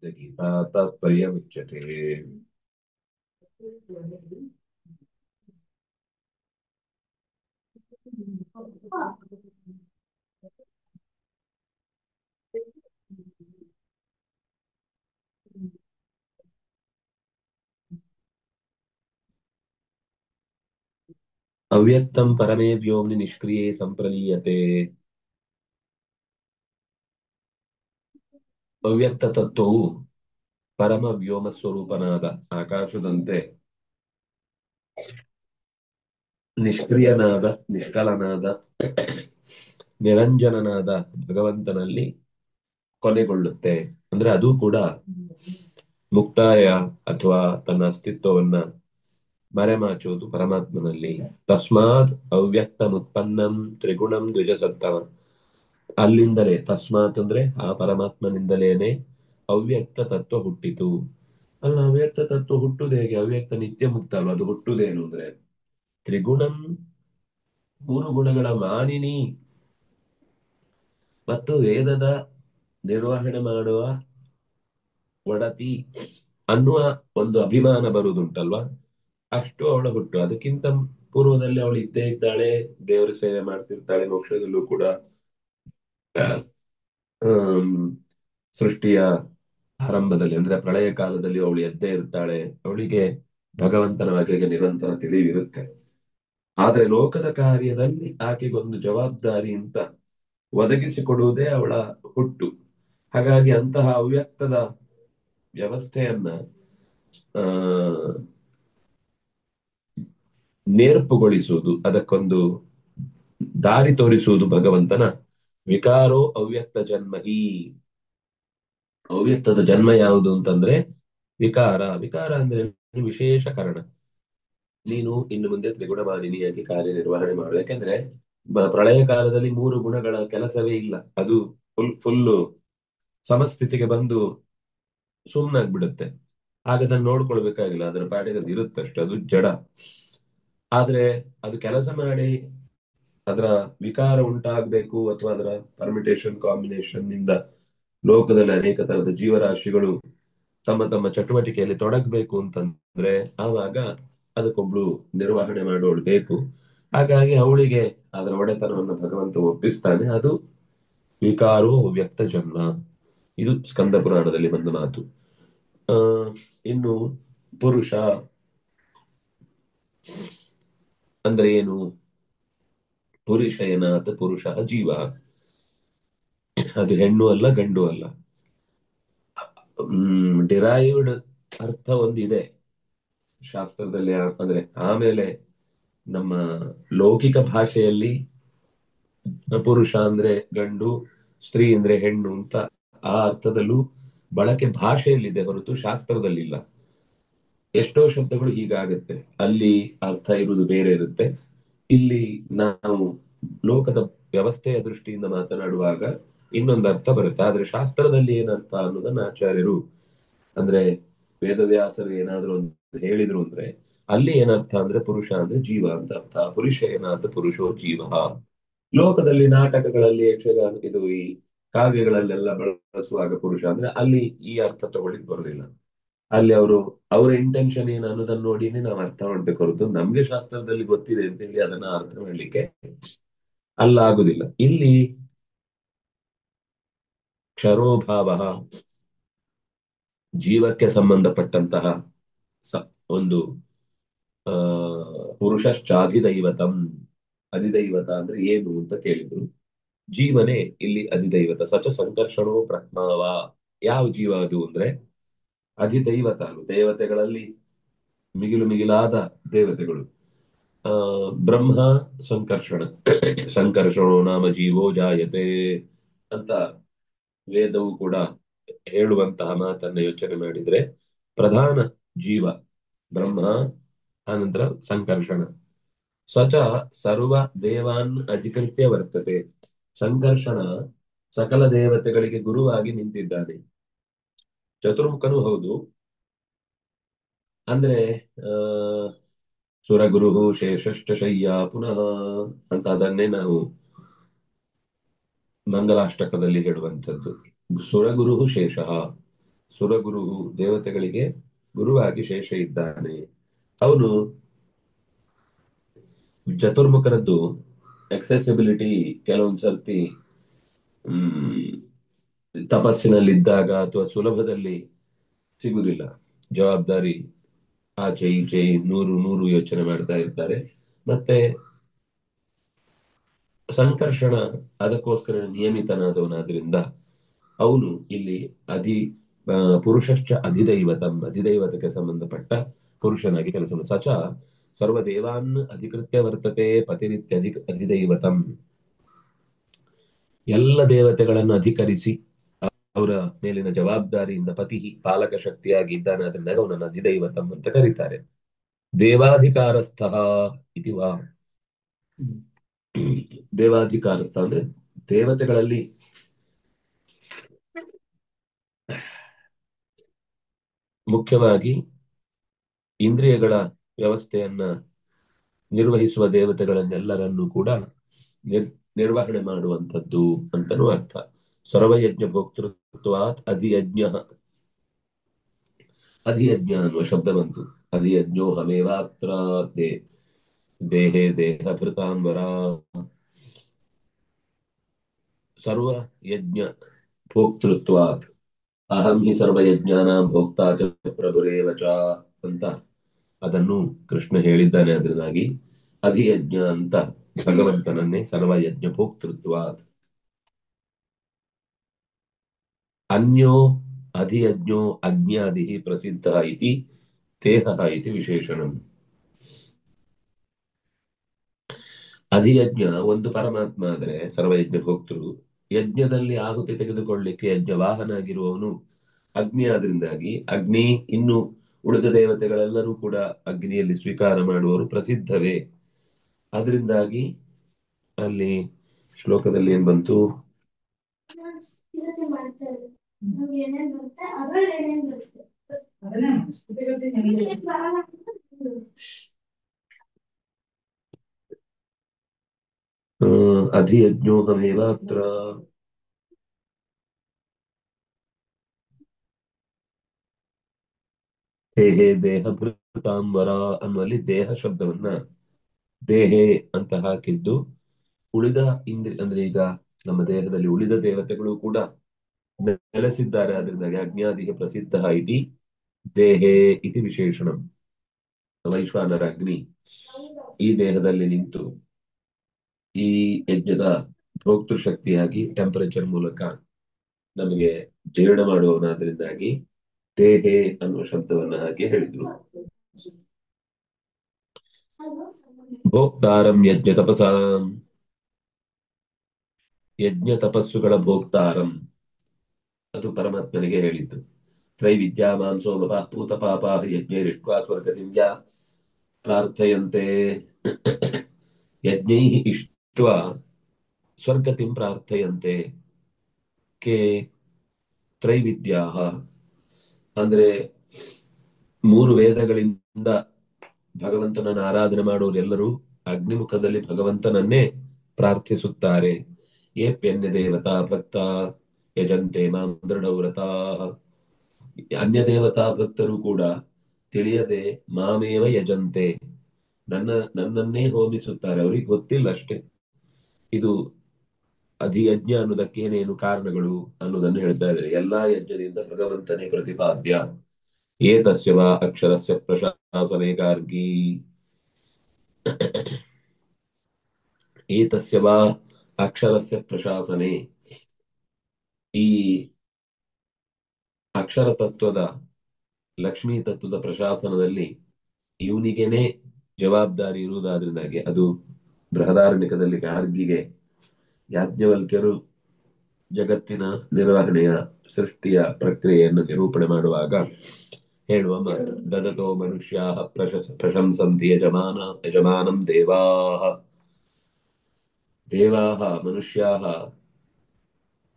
गीता तात्पर्यमुच्यते। ಅವ್ಯಕ್ತಂ ಪರಮೇ ವ್ಯೋಮ್ನಿ ನಿಷ್ಕ್ರಿಯೇ ಸಂಪ್ರಲೀಯತೆ. ಅವ್ಯಕ್ತ ತತ್ವವು ಪರಮ ವ್ಯೋಮ ಸ್ವರೂಪನಾದ ಆಕಾಶದಂತೆ ನಿಷ್ಕ್ರಿಯನಾದ, ನಿಷ್ಕಲನಾದ, ನಿರಂಜನನಾದ ಭಗವಂತನಲ್ಲಿ ಕೊನೆಗೊಳ್ಳುತ್ತೆ. ಅಂದ್ರೆ ಅದು ಕೂಡ ಮುಕ್ತಾಯ ಅಥವಾ ತನ್ನ ಅಸ್ತಿತ್ವವನ್ನ ಮರೆಮಾಚುವುದು ಪರಮಾತ್ಮನಲ್ಲಿ. ತಸ್ಮಾತ್ ಅವ್ಯಕ್ತಮುತ್ಪನ್ನಂ ತ್ರಿಗುಣಂ ದ್ವಿಜಸತ್ತಮ. ಅಲ್ಲಿಂದಲೇ ತಸ್ಮಾತ್ ಅಂದ್ರೆ ಆ ಪರಮಾತ್ಮನಿಂದಲೇನೆ ಅವ್ಯಕ್ತ ತತ್ವ ಹುಟ್ಟಿತು. ಅಲ್ಲ, ಅವ್ಯಕ್ತ ತತ್ವ ಹುಟ್ಟುದು ಹೇಗೆ? ಅವ್ಯಕ್ತ ನಿತ್ಯ ಮುಕ್ತ ಅಲ್ವಾ? ಅದು ಹುಟ್ಟುದೇನು ಅಂದ್ರೆ ತ್ರಿಗುಣಂ, ಮೂರು ಗುಣಗಳ ಮಾನಿನಿ ಮತ್ತು ವೇದದ ನಿರ್ವಹಣೆ ಮಾಡುವ ಒಡತಿ ಅನ್ನುವ ಒಂದು ಅಭಿಮಾನ ಬರುವುದುಂಟಲ್ವಾ, ಅಷ್ಟು ಅವಳ ಹುಟ್ಟು. ಅದಕ್ಕಿಂತ ಪೂರ್ವದಲ್ಲಿ ಅವಳು ಇದ್ದೇ ಇದ್ದಾಳೆ, ದೇವರ ಸೇವೆ ಮಾಡ್ತಿರ್ತಾಳೆ. ಮೋಕ್ಷದಲ್ಲೂ ಕೂಡ ಆಮ್, ಸೃಷ್ಟಿಯ ಆರಂಭದಲ್ಲಿ ಅಂದ್ರೆ ಪ್ರಳಯ ಕಾಲದಲ್ಲಿ ಅವಳು ಎದ್ದೇ ಇರ್ತಾಳೆ. ಅವಳಿಗೆ ಭಗವಂತನ ಬಗೆಗೆ ನಿರಂತರ ತಿಳಿವಿರುತ್ತೆ. ಆದ್ರೆ ಲೋಕದ ಕಾರ್ಯದಲ್ಲಿ ಆಕೆಗೊಂದು ಜವಾಬ್ದಾರಿ ಅಂತ ಒದಗಿಸಿಕೊಡುವುದೇ ಅವಳ ಹುಟ್ಟು. ಹಾಗಾಗಿ ಅಂತಹ ಅವ್ಯಕ್ತದ ವ್ಯವಸ್ಥೆಯನ್ನ ಆ ನೇರ್ಪುಗೊಳಿಸುವುದು, ಅದಕ್ಕೊಂದು ದಾರಿ ತೋರಿಸುವುದು ಭಗವಂತನ ವಿಕಾರೋ ಅವ್ಯಕ್ತ ಜನ್ಮ. ಈ ಅವ್ಯಕ್ತದ ಜನ್ಮ ಯಾವುದು ಅಂತಂದ್ರೆ ವಿಕಾರ. ವಿಕಾರ ಅಂದ್ರೆ ವಿಶೇಷ ಕಾರಣ. ನೀನು ಇನ್ನು ಮುಂದೆ ತ್ರಿಗುಣಮಾಲಿನಿಯಾಗಿ ಕಾರ್ಯನಿರ್ವಹಣೆ ಮಾಡು. ಯಾಕೆಂದ್ರೆ ಪ್ರಳಯ ಕಾಲದಲ್ಲಿ ಮೂರು ಗುಣಗಳ ಕೆಲಸವೇ ಇಲ್ಲ. ಅದು ಫುಲ್ಲು ಸಮಸ್ಥಿತಿಗೆ ಬಂದು ಸುಮ್ಮನಾಗ್ಬಿಡುತ್ತೆ. ಆಗ ಅದನ್ನ ನೋಡ್ಕೊಳ್ಬೇಕಾಗಿಲ್ಲ, ಅದರ ಪಾಡಿಗೆ ಅದು ಇರುತ್ತಷ್ಟೆ, ಅದು ಜಡ. ಆದ್ರೆ ಅದು ಕೆಲಸ ಮಾಡಿ ಅದರ ವಿಕಾರ ಉಂಟಾಗಬೇಕು ಅಥವಾ ಅದರ ಪರ್ಮಿಟೇಷನ್ ಕಾಂಬಿನೇಷನ್ ನಿಂದ ಲೋಕದಲ್ಲಿ ಅನೇಕ ತರದ ಜೀವರಾಶಿಗಳು ತಮ್ಮ ತಮ್ಮ ಚಟುವಟಿಕೆಯಲ್ಲಿ ತೊಡಗಬೇಕು ಅಂತಂದ್ರೆ ಆವಾಗ ಅದಕ್ಕೊಬ್ಳು ನಿರ್ವಹಣೆ ಮಾಡೋಳು ಬೇಕು. ಹಾಗಾಗಿ ಅವಳಿಗೆ ಅದರ ಒಡೆತನವನ್ನು ಭಗವಂತ ಒಪ್ಪಿಸ್ತಾನೆ. ಅದು ವಿಕಾರೋ ವ್ಯಕ್ತ ಜನ್ಮ. ಇದು ಸ್ಕಂದ ಪುರಾಣದಲ್ಲಿ ಬಂದ ಮಾತು. ಆ ಇನ್ನು ಪುರುಷ ಅಂದ್ರೆ ಏನು? ಪುರುಷ ಏನಾತ ಪುರುಷ ಜೀವ. ಅದು ಹೆಣ್ಣು ಅಲ್ಲ, ಗಂಡು ಅಲ್ಲ. ಡಿರೈವ್ಡ್ ಅರ್ಥ ಒಂದಿದೆ ಶಾಸ್ತ್ರದಲ್ಲಿ. ಅಂದ್ರೆ ಆಮೇಲೆ ನಮ್ಮ ಲೌಕಿಕ ಭಾಷೆಯಲ್ಲಿ ಪುರುಷ ಅಂದ್ರೆ ಗಂಡು, ಸ್ತ್ರೀ ಅಂದ್ರೆ ಹೆಣ್ಣು ಅಂತ ಆ ಅರ್ಥದಲ್ಲೂ ಬಳಕೆ ಭಾಷೆಯಲ್ಲಿದೆ ಹೊರತು ಶಾಸ್ತ್ರದಲ್ಲಿಲ್ಲ. ಎಷ್ಟೋ ಶಬ್ದಗಳು ಹೀಗಾಗತ್ತೆ, ಅಲ್ಲಿ ಅರ್ಥ ಇರುವುದು ಬೇರೆ ಇರುತ್ತೆ. ಇಲ್ಲಿ ನಾವು ಲೋಕದ ವ್ಯವಸ್ಥೆಯ ದೃಷ್ಟಿಯಿಂದ ಮಾತನಾಡುವಾಗ ಇನ್ನೊಂದು ಅರ್ಥ ಬರುತ್ತೆ. ಆದ್ರೆ ಶಾಸ್ತ್ರದಲ್ಲಿ ಏನರ್ಥ ಅನ್ನೋದನ್ನ ಆಚಾರ್ಯರು ಅಂದ್ರೆ ವೇದವ್ಯಾಸರು ಏನಾದ್ರು ಒಂದು ಹೇಳಿದ್ರು ಅಂದ್ರೆ ಅಲ್ಲಿ ಏನರ್ಥ ಅಂದ್ರೆ ಪುರುಷ ಅಂದ್ರೆ ಜೀವ ಅಂತ ಅರ್ಥ. ಪುರುಷ ಏನಾದ ಪುರುಷೋ ಜೀವ. ಲೋಕದಲ್ಲಿ ನಾಟಕಗಳಲ್ಲಿ ಯಕ್ಷಗಾನ ಇದು ಈ ಕಾವ್ಯಗಳಲ್ಲೆಲ್ಲ ಬಳಸುವಾಗ ಪುರುಷ ಅಂದ್ರೆ ಅಲ್ಲಿ ಈ ಅರ್ಥ ತಗೊಳ್ಳಿಕ್ ಬರೋದಿಲ್ಲ. ಅಲ್ಲಿ ಅವರು ಅವರ ಇಂಟೆನ್ಷನ್ ಏನು ಅನ್ನೋದನ್ನ ನೋಡಿನೇ ನಾವು ಅರ್ಥ ಮಾಡ್ಬೇಕು ಹೊರತು ನಮ್ಗೆ ಶಾಸ್ತ್ರದಲ್ಲಿ ಗೊತ್ತಿದೆ ಅಂತ ಹೇಳಿ ಅದನ್ನ ಅರ್ಥ ಮಾಡ್ಲಿಕ್ಕೆ ಅಲ್ಲ ಆಗುದಿಲ್ಲ. ಇಲ್ಲಿ ಕ್ಷರೋಭಾವ, ಜೀವಕ್ಕೆ ಸಂಬಂಧಪಟ್ಟಂತಹ ಒಂದು ಆ ಪುರುಷಶ್ಚಾಧಿದೈವತಂ. ಅಧಿದೈವತ ಅಂದ್ರೆ ಏನು ಅಂತ ಕೇಳಿದ್ರು. ಜೀವನೇ ಇಲ್ಲಿ ಅಧಿದೈವತ. ಸಚ ಸಂಕರ್ಷಣೋ ಬ್ರಹ್ಮವ. ಯಾವ ಜೀವ ಅದು ಅಂದ್ರೆ ಅಧಿದೈವತ. ದೇವತೆಗಳಲ್ಲಿ ಮಿಗಿಲು ಮಿಗಿಲಾದ ದೇವತೆಗಳು. ಆ ಬ್ರಹ್ಮ ಸಂಕರ್ಷಣ. ಸಂಕರ್ಷಣೋ ನಾಮ ಜೀವೋ ಜಾಯತೆ ಅಂತ ವೇದವು ಕೂಡ ಹೇಳುವಂತಹ ಮಾತನ್ನ ಯೋಚನೆ ಮಾಡಿದ್ರೆ ಪ್ರಧಾನ ಜೀವ ಬ್ರಹ್ಮ, ಆನಂತರ ಸಂಕರ್ಷಣ. ಸ್ವಚ ಸರ್ವ ದೇವಾನ್ ಅಧಿಕೃತ್ಯ ವರ್ತತೆ. ಸಂಕರ್ಷಣ ಸಕಲ ದೇವತೆಗಳಿಗೆ ಗುರುವಾಗಿ ನಿಂತಿದ್ದಾನೆ. ಚತುರ್ಮುಖನೂ ಹೌದು. ಅಂದ್ರೆ ಆ ಸುರಗುರು ಶೇಷಶ್ಚ ಶಯ್ಯ ಪುನಃ ಅಂತ ಅದನ್ನೇ ನಾವು ಮಂಗಲಾಷ್ಟಕದಲ್ಲಿ ಹೇಳುವಂಥದ್ದು. ಸುರಗುರು ಶೇಷ, ಸುರಗುರು ದೇವತೆಗಳಿಗೆ ಗುರುವಾಗಿ ಶೇಷ ಇದ್ದಾನೆ. ಅವನು ಚತುರ್ಮುಖರದ್ದು ಎಕ್ಸೆಸಿಬಿಲಿಟಿ ಕೆಲವೊಂದ್ ಸರ್ತಿ ತಪಸ್ಸಿನಲ್ಲಿದ್ದಾಗ ಅಥವಾ ಸುಲಭದಲ್ಲಿ ಸಿಗುವುದಿಲ್ಲ. ಜವಾಬ್ದಾರಿ ಆಚೆ ಈಚೆ ನೂರು ನೂರು ಯೋಚನೆ ಮಾಡ್ತಾ ಇರ್ತಾರೆ. ಮತ್ತೆ ಸಂಕರ್ಷಣ ಅದಕ್ಕೋಸ್ಕರ ನಿಯಮಿತನಾದವನಾದ್ರಿಂದ ಅವನು ಇಲ್ಲಿ ಅಧಿ ಪುರುಷಶ್ಚ ಅಧಿದೈವತಂ, ಅಧಿದೈವತಕ್ಕೆ ಸಂಬಂಧಪಟ್ಟ ಪುರುಷನಾಗಿ ಕೆಲಸ ಸಚ ಸರ್ವದೇವಾನ್ ಅಧಿಕೃತ್ಯ ವರ್ತತೆ ಪತಿರಿತ್ಯಧಿ ಅಧಿದೈವತಂ, ಎಲ್ಲ ದೇವತೆಗಳನ್ನು ಅಧಿಕರಿಸಿ ಅವರ ಮೇಲಿನ ಜವಾಬ್ದಾರಿಯಿಂದ ಪತಿ ಪಾಲಕ ಶಕ್ತಿಯಾಗಿ ಇದ್ದಾನೆ. ಅದರಿಂದ ಅವನನ್ನು ಅಧಿದೈವತಂ ಅಂತ ಕರೀತಾರೆ. ದೇವಾಧಿಕಾರಸ್ಥ ಇತಿ ವಾ, ದೇವಾಧಿಕಾರಸ್ಥ ಅಂದ್ರೆ ದೇವತೆಗಳಲ್ಲಿ ಮುಖ್ಯವಾಗಿ ಇಂದ್ರಿಯಗಳ ವ್ಯವಸ್ಥೆಯನ್ನ ನಿರ್ವಹಿಸುವ ದೇವತೆಗಳನ್ನೆಲ್ಲರನ್ನೂ ಕೂಡ ನಿರ್ವಹಣೆ ಮಾಡುವಂಥದ್ದು ಅಂತನೂ ಅರ್ಥ. ಸರ್ವಯಜ್ಞ ಭೋಕ್ತೃತ್ವಾತ್ ಅಧಿಯಜ್ಞ, ಅಧಿಯಜ್ಞ ಅನ್ನುವ ಶಬ್ದ ಬಂತು. ಅಧಿಯಜ್ಞೋ ಹಮೇವಾತ್ರ ದೇಹೇ ದೇಹಭೃತಾಂಬರ, ಸರ್ವ ಯಜ್ಞ ಭೋಕ್ತೃತ್ವಾತ್ ಅಹಂ ಹಿ ಸರ್ವಯಜ್ಞಾನಾಂ ಭೋಕ್ತಾ ಚ ಪ್ರಭುರೇವ ಚ ಅಂತ ಅದನ್ನು ಕೃಷ್ಣ ಹೇಳಿದ್ದಾನೆ. ಅದರಿಂದಾಗಿ ಅಧಿಯಜ್ಞ ಅಂತ ಭಗವಂತನನ್ನೇ ಸರ್ವಯಜ್ಞ ಭೋಕ್ತೃತ್ವಾತ್. ಅನ್ಯೋ ಅಧಿಯಜ್ಞೋ ಅಜ್ಞಾದಿ ಪ್ರಸಿದ್ಧ ಇತಿ ದೇಹ ಇತಿ ವಿಶೇಷಣಂ. ಅಧಿಯಜ್ಞ ಒಂದು ಪರಮಾತ್ಮ ಆದರೆ ಸರ್ವಯಜ್ಞ ಭೋಕ್ತೃ, ಯಜ್ಞದಲ್ಲಿ ಆಹುತಿ ತೆಗೆದುಕೊಳ್ಳಿಕ್ಕೆ ಯಜ್ಞ ವಾಹನ ಆಗಿರುವವನು ಅಗ್ನಿ. ಆದ್ರಿಂದಾಗಿ ಅಗ್ನಿ ಇನ್ನು ಉಳಿದ ದೇವತೆಗಳೆಲ್ಲರೂ ಕೂಡ ಅಗ್ನಿಯಲ್ಲಿ ಸ್ವೀಕಾರ ಮಾಡುವವರು ಪ್ರಸಿದ್ಧವೇ. ಅದರಿಂದಾಗಿ ಅಲ್ಲಿ ಶ್ಲೋಕದಲ್ಲಿ ಏನ್ ಬಂತು? ಅಧಿಯಜ್ಞೋಹಮೇವ ಅತ್ರ ದೇಹೇ ದೇಹಭೃತಾಂಬರ ಅನ್ನುವಲ್ಲಿ ದೇಹ ಶಬ್ದವನ್ನ ದೇಹೇ ಅಂತ ಹಾಕಿದ್ದು ಉಳಿದ ಅಂದ್ರೆ ಈಗ ನಮ್ಮ ದೇಹದಲ್ಲಿ ಉಳಿದ ದೇವತೆಗಳು ಕೂಡ ನೆಲೆಸಿದ್ದಾರೆ. ಅದರಿಂದಾಗಿ ಅಗ್ನ್ಯಾದಿಗೆ ಪ್ರಸಿದ್ಧ ಇತಿ ದೇಹೇ ಇತಿ ವಿಶೇಷಣಂ. ವೈಶ್ವಾನರ ಅಗ್ನಿ ಈ ದೇಹದಲ್ಲಿ ನಿಂತು ಈ ಯಜ್ಞದ ಭೋಕ್ತೃಶಕ್ತಿಯಾಗಿ ಟೆಂಪರೇಚರ್ ಮೂಲಕ ನಮಗೆ ಜೀರ್ಣ ಮಾಡುವವನಾದ್ರಿಂದಾಗಿ ದೇಹೇ ಅನ್ನುವ ಶಬ್ದವನ್ನ ಹಾಕಿ ಹೇಳಿದ್ರು. ಭೋಕ್ತಾರಂ ಯಜ್ಞ ತಪಸಾಂ, ಯಜ್ಞ ತಪಸ್ಸುಗಳ ಭೋಕ್ತಾರಂ ಅದು ಪರಮಾತ್ಮನಿಗೆ ಹೇಳಿದ್ದು. ತ್ರೈವಿದ್ಯಾ ಮಾಂಸೋ ಮಪಃ ಪೂತ ಪಾಪಾಃ ಯಜ್ಞೈರಿಷ್ಟ್ವಾ ಸ್ವರ್ಗತಿಂ ಯಾ ಪ್ರಾರ್ಥಯಂತೆ, ಯಜ್ಞೈಃ ಇಷ್ಟ್ವಾ ಸ್ವರ್ಗತಿಂ ಪ್ರಾರ್ಥಯಂತೆ. ಕೆ ತ್ರೈವಿದ್ಯಾಃ ಅಂದ್ರೆ ಮೂರು ವೇದಗಳಿಂದ ಭಗವಂತನನ್ನು ಆರಾಧನೆ ಮಾಡುವರೆಲ್ಲರೂ ಅಗ್ನಿಮುಖದಲ್ಲಿ ಭಗವಂತನನ್ನೇ ಪ್ರಾರ್ಥಿಸುತ್ತಾರೆ. ಏಪ್ಯನ್ಯ ದೇವತಾ ಭಕ್ತ ಯಜಂತೆ ಮಾಂ ದೃಢವ್ರತಾ, ಅನ್ಯ ದೇವತಾ ಭಕ್ತರು ಕೂಡ ತಿಳಿಯದೆ ಮಾಮೇವ ಯಜಂತೆ, ನನ್ನನ್ನೇ ಹೋಮಿಸುತ್ತಾರೆ. ಅವ್ರಿಗೆ ಗೊತ್ತಿಲ್ಲ ಅಷ್ಟೇ. ಇದು ಅಧಿಯಜ್ಞ ಅನ್ನೋದಕ್ಕೆ ಏನೇನು ಕಾರಣಗಳು ಅನ್ನೋದನ್ನು ಹೇಳ್ತಾ ಇದ್ದಾರೆ. ಎಲ್ಲಾ ಯಜ್ಞದಿಂದ ಭಗವಂತನೇ ಪ್ರತಿಪಾದ್ಯ. ಏತಸ್ಯ ವಾ ಅಕ್ಷರಸ್ಯ ಪ್ರಶಾಸನೆ ಗಾರ್ಗಿ, ಏತಸ್ಯ ವಾ ಅಕ್ಷರಸ್ಯ ಪ್ರಶಾಸನೆ, ಈ ಅಕ್ಷರ ತತ್ವದ ಲಕ್ಷ್ಮೀ ತತ್ವದ ಪ್ರಶಾಸನದಲ್ಲಿ ಇವನಿಗೇನೆ ಜವಾಬ್ದಾರಿ ಇರುವುದಾದ್ರಿಂದಾಗಿ ಅದು ಬೃಹದಾರಣ್ಯಕದಲ್ಲಿ ಗಾರ್ಗಿಗೆ ಯಾಜ್ಞವಲ್ಕ್ಯರು ಜಗತ್ತಿನ ನಿರ್ವಹಣೆಯ ಸೃಷ್ಟಿಯ ಪ್ರಕ್ರಿಯೆಯನ್ನು ನಿರೂಪಣೆ ಮಾಡುವಾಗ ಹೇಳುವ ಮಾತು. ದದತೋ ಮನುಷ್ಯಾ ಪ್ರಶಂಸಂತಿ ಯಜಮಾನಂ ದೇವಾಃ, ದೇವಾಃ ಮನುಷ್ಯಾಃ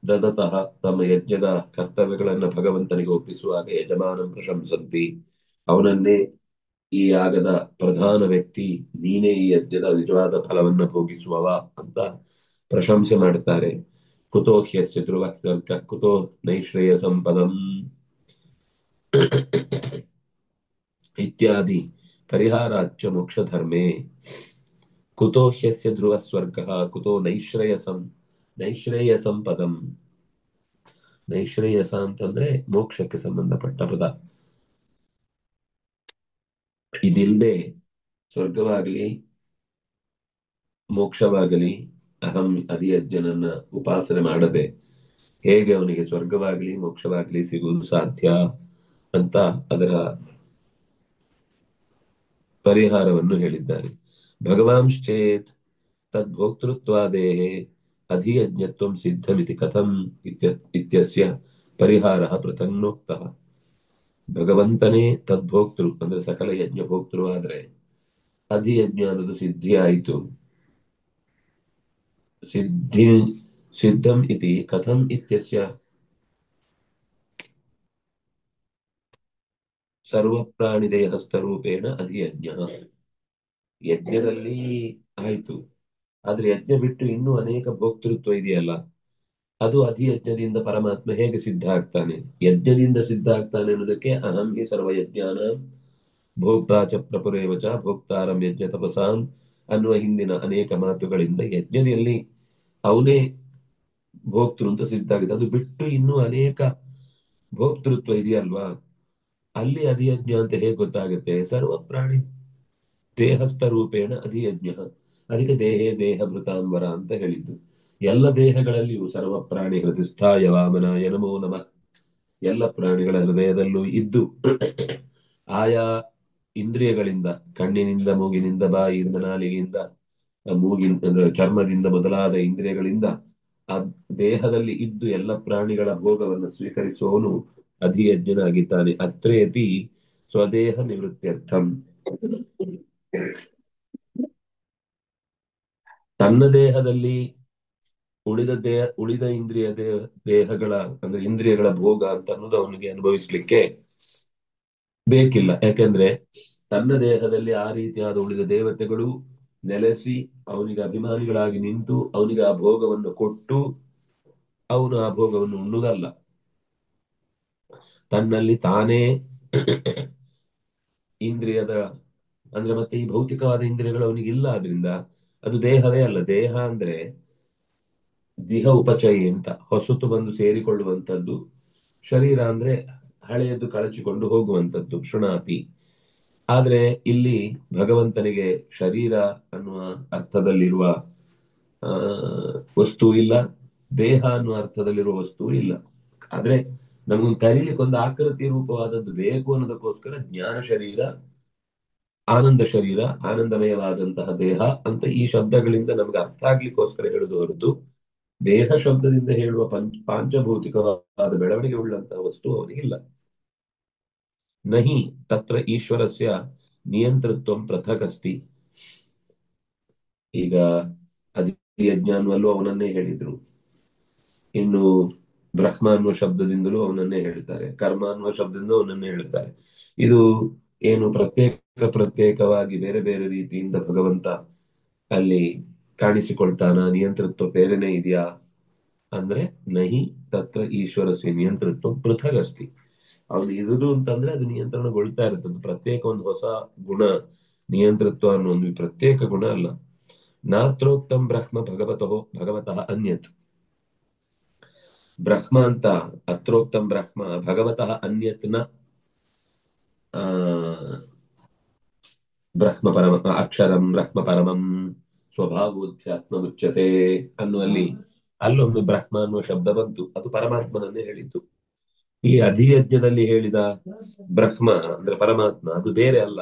ದದತಃ ತಮ್ಮ ಯಜ್ಞದ ಕರ್ತವ್ಯಗಳನ್ನು ಭಗವಂತನಿಗೆ ಒಪ್ಪಿಸುವಾಗ ಯಜಮಾನಂ ಪ್ರಶಂಸಂತಿ, ಅವನನ್ನೇ ಈ ಯಾಗದ ಪ್ರಧಾನ ವ್ಯಕ್ತಿ, ನೀನೇ ಈ ಯಜ್ಞದ ನಿಜವಾದ ಫಲವನ್ನು ಭೋಗಿಸುವವ ಅಂತ ಪ್ರಶಂಸೆ ಮಾಡುತ್ತಾರೆ. ಕುತೋ ಹ್ಯಸ್ಯ ಧ್ರುವ ಕುತೋ ನೈಶ್ರೇಯಸಂ ಪದಂ, इत्यादि परिहाराच्च मोक्षधर्मे कुतो ह्यस्य ध्रुवस्वर्गः कुतो ನೈಶ್ರೇಯಸಂ ಪದಂ. ನೈಶ್ರೇಯಸ ಅಂತಂದ್ರೆ ಮೋಕ್ಷಕ್ಕೆ ಸಂಬಂಧಪಟ್ಟ ಪದ. ಇದಿಲ್ಲದೆ ಸ್ವರ್ಗವಾಗಲಿ ಮೋಕ್ಷವಾಗಲಿ ಅಹಂ ಅಧಿಯಜ್ಞನನ್ನ ಉಪಾಸನೆ ಮಾಡದೆ ಹೇಗೆ ಅವನಿಗೆ ಸ್ವರ್ಗವಾಗಲಿ ಮೋಕ್ಷವಾಗಲಿ ಸಿಗುವುದು ಸಾಧ್ಯ ಅಂತ ಅದರ ಪರಿಹಾರವನ್ನು ಹೇಳಿದ್ದಾರೆ. ಭಗವಾಂಶ್ಚೇತ್ ತದ್ಭೋಕ್ತೃತ್ವಾದೇಹೇ ಅಧಿಯಜ್ಞತ್ವಂ ಸಿದ್ಧಮಿತಿ ಕಥಂ ಇತ್ಯಸ್ಯ ಪರಿಹಾರಃ ಪೃಥನ್ನೋಕ್ತಃ. ಭಗವಂತನೇ ತದ್ಭೋಕ್ತೃ ಅಂದ್ರೆ ಸಕಲ ಯಜ್ಞ ಭೋಕ್ತೃ ಆದ್ರೆ ಅಧಿಯಜ್ಞ ಅನ್ನೋದು ಸಿದ್ಧಿ ಆಯಿತು. ಸಿದ್ಧಿ ಸಿದ್ಧಂ ಇತಿ ಕಥಂ ಇತ್ಯಸ್ಯ ಸರ್ವಪ್ರಾಣಿದೇಹಸ್ಥರೂಪೇಣ ಅಧಿಯಜ್ಞ. ಯಜ್ಞದಲ್ಲಿ ಆಯ್ತು, ಆದ್ರೆ ಯಜ್ಞ ಬಿಟ್ಟು ಇನ್ನೂ ಅನೇಕ ಭೋಕ್ತೃತ್ವ ಇದೆಯಲ್ಲ, ಅದು ಅಧಿಯಜ್ಞದಿಂದ ಪರಮಾತ್ಮ ಹೇಗೆ ಸಿದ್ಧ ಆಗ್ತಾನೆ? ಯಜ್ಞದಿಂದ ಸಿದ್ಧ ಆಗ್ತಾನೆ ಅನ್ನೋದಕ್ಕೆ ಅಹಂ ಹಿ ಸರ್ವಯಜ್ಞಾನ ಭೋಕ್ತಾ ಚ ಪ್ರಪುರೇವ ಚ ಭೋಕ್ತಾರಂ ಯಜ್ಞ ತಪಸಾಂ ಅನ್ನುವ ಹಿಂದಿನ ಅನೇಕ ಮಾತುಗಳಿಂದ ಯಜ್ಞದಲ್ಲಿ ಅವನೇ ಭೋಕ್ತೃ ಅಂತ ಸಿದ್ಧ ಆಗಿದೆ. ಅದು ಬಿಟ್ಟು ಇನ್ನೂ ಅನೇಕ ಭೋಕ್ತೃತ್ವ ಇದೆಯಲ್ವಾ, ಅಲ್ಲಿ ಅಧಿಯಜ್ಞ ಅಂತ ಹೇಗೆ ಗೊತ್ತಾಗುತ್ತೆ? ಸರ್ವ ಪ್ರಾಣಿ ದೇಹಸ್ಥ ರೂಪೇಣ ಅಧಿಯಜ್ಞ. ಅದಕ್ಕೆ ದೇಹೇ ದೇಹಭೃತಾಂಬರ ಅಂತ ಹೇಳಿದ್ದು. ಎಲ್ಲ ದೇಹಗಳಲ್ಲಿಯೂ ಸರ್ವ ಪ್ರಾಣಿ ಹೃದಯಸ್ಥಾಯ ವಾಮನಾಯ ನಮೋ ನಮಃ, ಎಲ್ಲ ಪ್ರಾಣಿಗಳ ಹೃದಯದಲ್ಲೂ ಇದ್ದು ಆಯಾ ಇಂದ್ರಿಯಗಳಿಂದ, ಕಣ್ಣಿನಿಂದ, ಮೂಗಿನಿಂದ, ಬಾಯಿಯಿಂದ, ನಾಲಿಗೆಯಿಂದ, ಮೂಗಿನ ಚರ್ಮದಿಂದ ಮೊದಲಾದ ಇಂದ್ರಿಯಗಳಿಂದ ಆ ದೇಹದಲ್ಲಿ ಇದ್ದು ಎಲ್ಲ ಪ್ರಾಣಿಗಳ ಭೋಗವನ್ನು ಸ್ವೀಕರಿಸುವವನು ಅಧಿಯಜ್ಞನಾಗಿದ್ದಾನೆ. ಅತ್ರೇತಿ ಸ್ವದೇಹ ನಿವೃತ್ತ್ಯರ್ಥಂ. ತನ್ನ ದೇಹದಲ್ಲಿ ಉಳಿದ ಇಂದ್ರಿಯ ದೇಹಗಳ ಅಂದ್ರೆ ಇಂದ್ರಿಯಗಳ ಭೋಗ ಅಂತ ಅನ್ನೋದು ಅವನಿಗೆ ಅನುಭವಿಸ್ಲಿಕ್ಕೆ ಬೇಕಿಲ್ಲ. ಯಾಕೆಂದ್ರೆ ತನ್ನ ದೇಹದಲ್ಲಿ ಆ ರೀತಿಯಾದ ಉಳಿದ ದೇವತೆಗಳು ನೆಲೆಸಿ ಅವನಿಗೆ ಅಭಿಮಾನಿಗಳಾಗಿ ನಿಂತು ಅವನಿಗೆ ಆ ಭೋಗವನ್ನು ಕೊಟ್ಟು ಅವನು ಆ ಭೋಗವನ್ನು ಉಣ್ಣುವುದಲ್ಲ. ತನ್ನಲ್ಲಿ ತಾನೇ ಇಂದ್ರಿಯದ ಅಂದ್ರೆ ಮತ್ತೆ ಈ ಭೌತಿಕವಾದ ಇಂದ್ರಿಯಗಳು ಅವನಿಗೆ ಇಲ್ಲ. ಆದ್ರಿಂದ ಅದು ದೇಹವೇ ಅಲ್ಲ. ದೇಹ ಅಂದ್ರೆ ದೇಹ ಉಪಚಯಿ ಅಂತ ಹೊಸತು ಬಂದು ಸೇರಿಕೊಳ್ಳುವಂಥದ್ದು. ಶರೀರ ಅಂದ್ರೆ ಹಳೆಯದ್ದು ಕಳಚಿಕೊಂಡು ಹೋಗುವಂಥದ್ದು, ಶೃಣಾತಿ. ಆದ್ರೆ ಇಲ್ಲಿ ಭಗವಂತನಿಗೆ ಶರೀರ ಅನ್ನುವ ಅರ್ಥದಲ್ಲಿರುವ ವಸ್ತು ಇಲ್ಲ, ದೇಹ ಅನ್ನುವ ಅರ್ಥದಲ್ಲಿರುವ ವಸ್ತು ಇಲ್ಲ. ಆದ್ರೆ ನಮ್ಗೊಂದು ಕರೀಲಿಕ್ಕೆ ಒಂದು ಆಕೃತಿ ರೂಪವಾದದ್ದು ಬೇಕು ಅನ್ನೋದಕ್ಕೋಸ್ಕರ ಜ್ಞಾನ ಶರೀರ, ಆನಂದ ಶರೀರ, ಆನಂದಮಯವಾದಂತಹ ದೇಹ ಅಂತ ಈ ಶಬ್ದಗಳಿಂದ ನಮ್ಗೆ ಅರ್ಥ ಆಗ್ಲಿಕ್ಕೋಸ್ಕರ ಹೇಳುದು ಹೊರತು ದೇಹ ಶಬ್ದದಿಂದ ಹೇಳುವ ಪಾಂಚಭೌತಿಕವಾದ ಬೆಳವಣಿಗೆ ಉಳ್ಳಂತಹ ವಸ್ತು ಅವನಿಗಿಲ್ಲ. ನಹಿ ತತ್ರ ಈಶ್ವರಸ್ಯ ನಿಯಂತೃತ್ವ ಪೃಥಕ್ ಅಸ್ತಿ. ಈಗ ಅಧಿಯಜ್ಞಾನವಲ್ಲೂ ಅವನನ್ನೇ ಹೇಳಿದ್ರು, ಇನ್ನು ಬ್ರಹ್ಮ ಅನ್ನುವ ಶಬ್ದದಿಂದಲೂ ಅವನನ್ನೇ ಹೇಳ್ತಾರೆ, ಕರ್ಮ ಅನ್ನುವ ಶಬ್ದದಿಂದ ಅವನನ್ನೇ ಹೇಳ್ತಾರೆ. ಇದು ಏನು ಪ್ರತ್ಯೇಕವಾಗಿ ಬೇರೆ ಬೇರೆ ರೀತಿಯಿಂದ ಭಗವಂತ ಅಲ್ಲಿ ಕಾಣಿಸಿಕೊಳ್ತಾನ? ನಿಯಂತೃತ್ವ ಬೇರೆನೇ ಇದೆಯಾ ಅಂದ್ರೆ ನಹಿ ತತ್ರ ಈಶ್ವರಸ್ಯ ನಿಯಂತೃತ್ವ ಪೃಥಕ್ ಅಸ್ತಿ. ಅವನು ಇರುದು ಅಂತಂದ್ರೆ ಅದು ನಿಯಂತ್ರಣಗೊಳ್ತಾ ಇರ್ತದೆ. ಪ್ರತ್ಯೇಕ ಒಂದು ಹೊಸ ಗುಣ ನಿಯಂತೃತ್ವ ಅನ್ನೋ ಒಂದು ಪ್ರತ್ಯೇಕ ಗುಣ ಅಲ್ಲ. ನಾತ್ರೋಕ್ತಂ ಬ್ರಹ್ಮ ಭಗವತಃ ಅನ್ಯತ್. ಬ್ರಹ್ಮ ಅಂತ ಅತ್ರೋಕ್ತಂ ಬ್ರಹ್ಮ ಭಗವತಃ ಅನ್ಯತ್ನ ಆ ಬ್ರಹ್ಮ ಪರಮ ಅಕ್ಷರಂ ಬ್ರಹ್ಮ ಪರಮಂ ಸ್ವಭಾವೋಧ್ಯಾತ್ಮ ಮುಚ್ಯತೆ ಅನ್ನುವಲ್ಲಿ ಅಲ್ಲೊಂದು ಬ್ರಹ್ಮ ಅನ್ನುವ ಶಬ್ದ ಬಂತು, ಅದು ಪರಮಾತ್ಮನನ್ನೇ ಹೇಳಿದ್ದು. ಈ ಅಧಿಯಜ್ಞದಲ್ಲಿ ಹೇಳಿದ ಬ್ರಹ್ಮ ಅಂದ್ರೆ ಪರಮಾತ್ಮ ಅದು ಬೇರೆ ಅಲ್ಲ.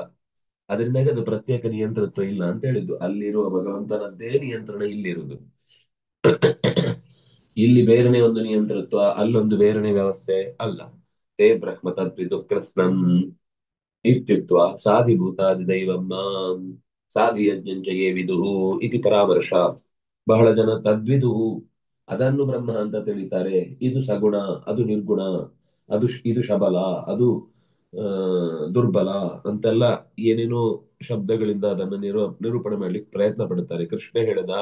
ಅದರಿಂದಾಗಿ ಅದು ಪ್ರತ್ಯೇಕ ನಿಯಂತೃತ್ವ ಇಲ್ಲ ಅಂತ ಹೇಳಿದ್ದು. ಅಲ್ಲಿರುವ ಭಗವಂತನದ್ದೇ ನಿಯಂತ್ರಣ ಇಲ್ಲಿರುವುದು. ಇಲ್ಲಿ ಬೇರೆನೆ ಒಂದು ನಿಯಂತೃತ್ವ, ಅಲ್ಲೊಂದು ಬೇರೆನೆ ವ್ಯವಸ್ಥೆ ಅಲ್ಲ. ತೇ ಬ್ರಹ್ಮ ತದ್ವಿದು ಕೃತ್ಸ್ನಂ ಇತ್ಯುಕ್ತ ಸಾಧಿಭೂತಾದಿ ದೈವಂ ಮಾಂ ಸಾಧಿಯಜ್ಞಂಚ ಯೇ ವಿದುಹು ಇತಿ ಪರಾಮರ್ಶ. ಬಹಳ ಜನ ತದ್ವಿದುಹು ಅದನ್ನು ಬ್ರಹ್ಮ ಅಂತ ತಿಳಿತಾರೆ. ಇದು ಸಗುಣ, ಅದು ನಿರ್ಗುಣ, ಇದು ಶಬಲ, ಅದು ದುರ್ಬಲ ಅಂತೆಲ್ಲ ಏನೇನೋ ಶಬ್ದಗಳಿಂದ ಅದನ್ನು ನಿರೂಪಣೆ ಮಾಡ್ಲಿಕ್ಕೆ ಪ್ರಯತ್ನ ಪಡ್ತಾರೆ. ಕೃಷ್ಣ ಹೇಳಿದ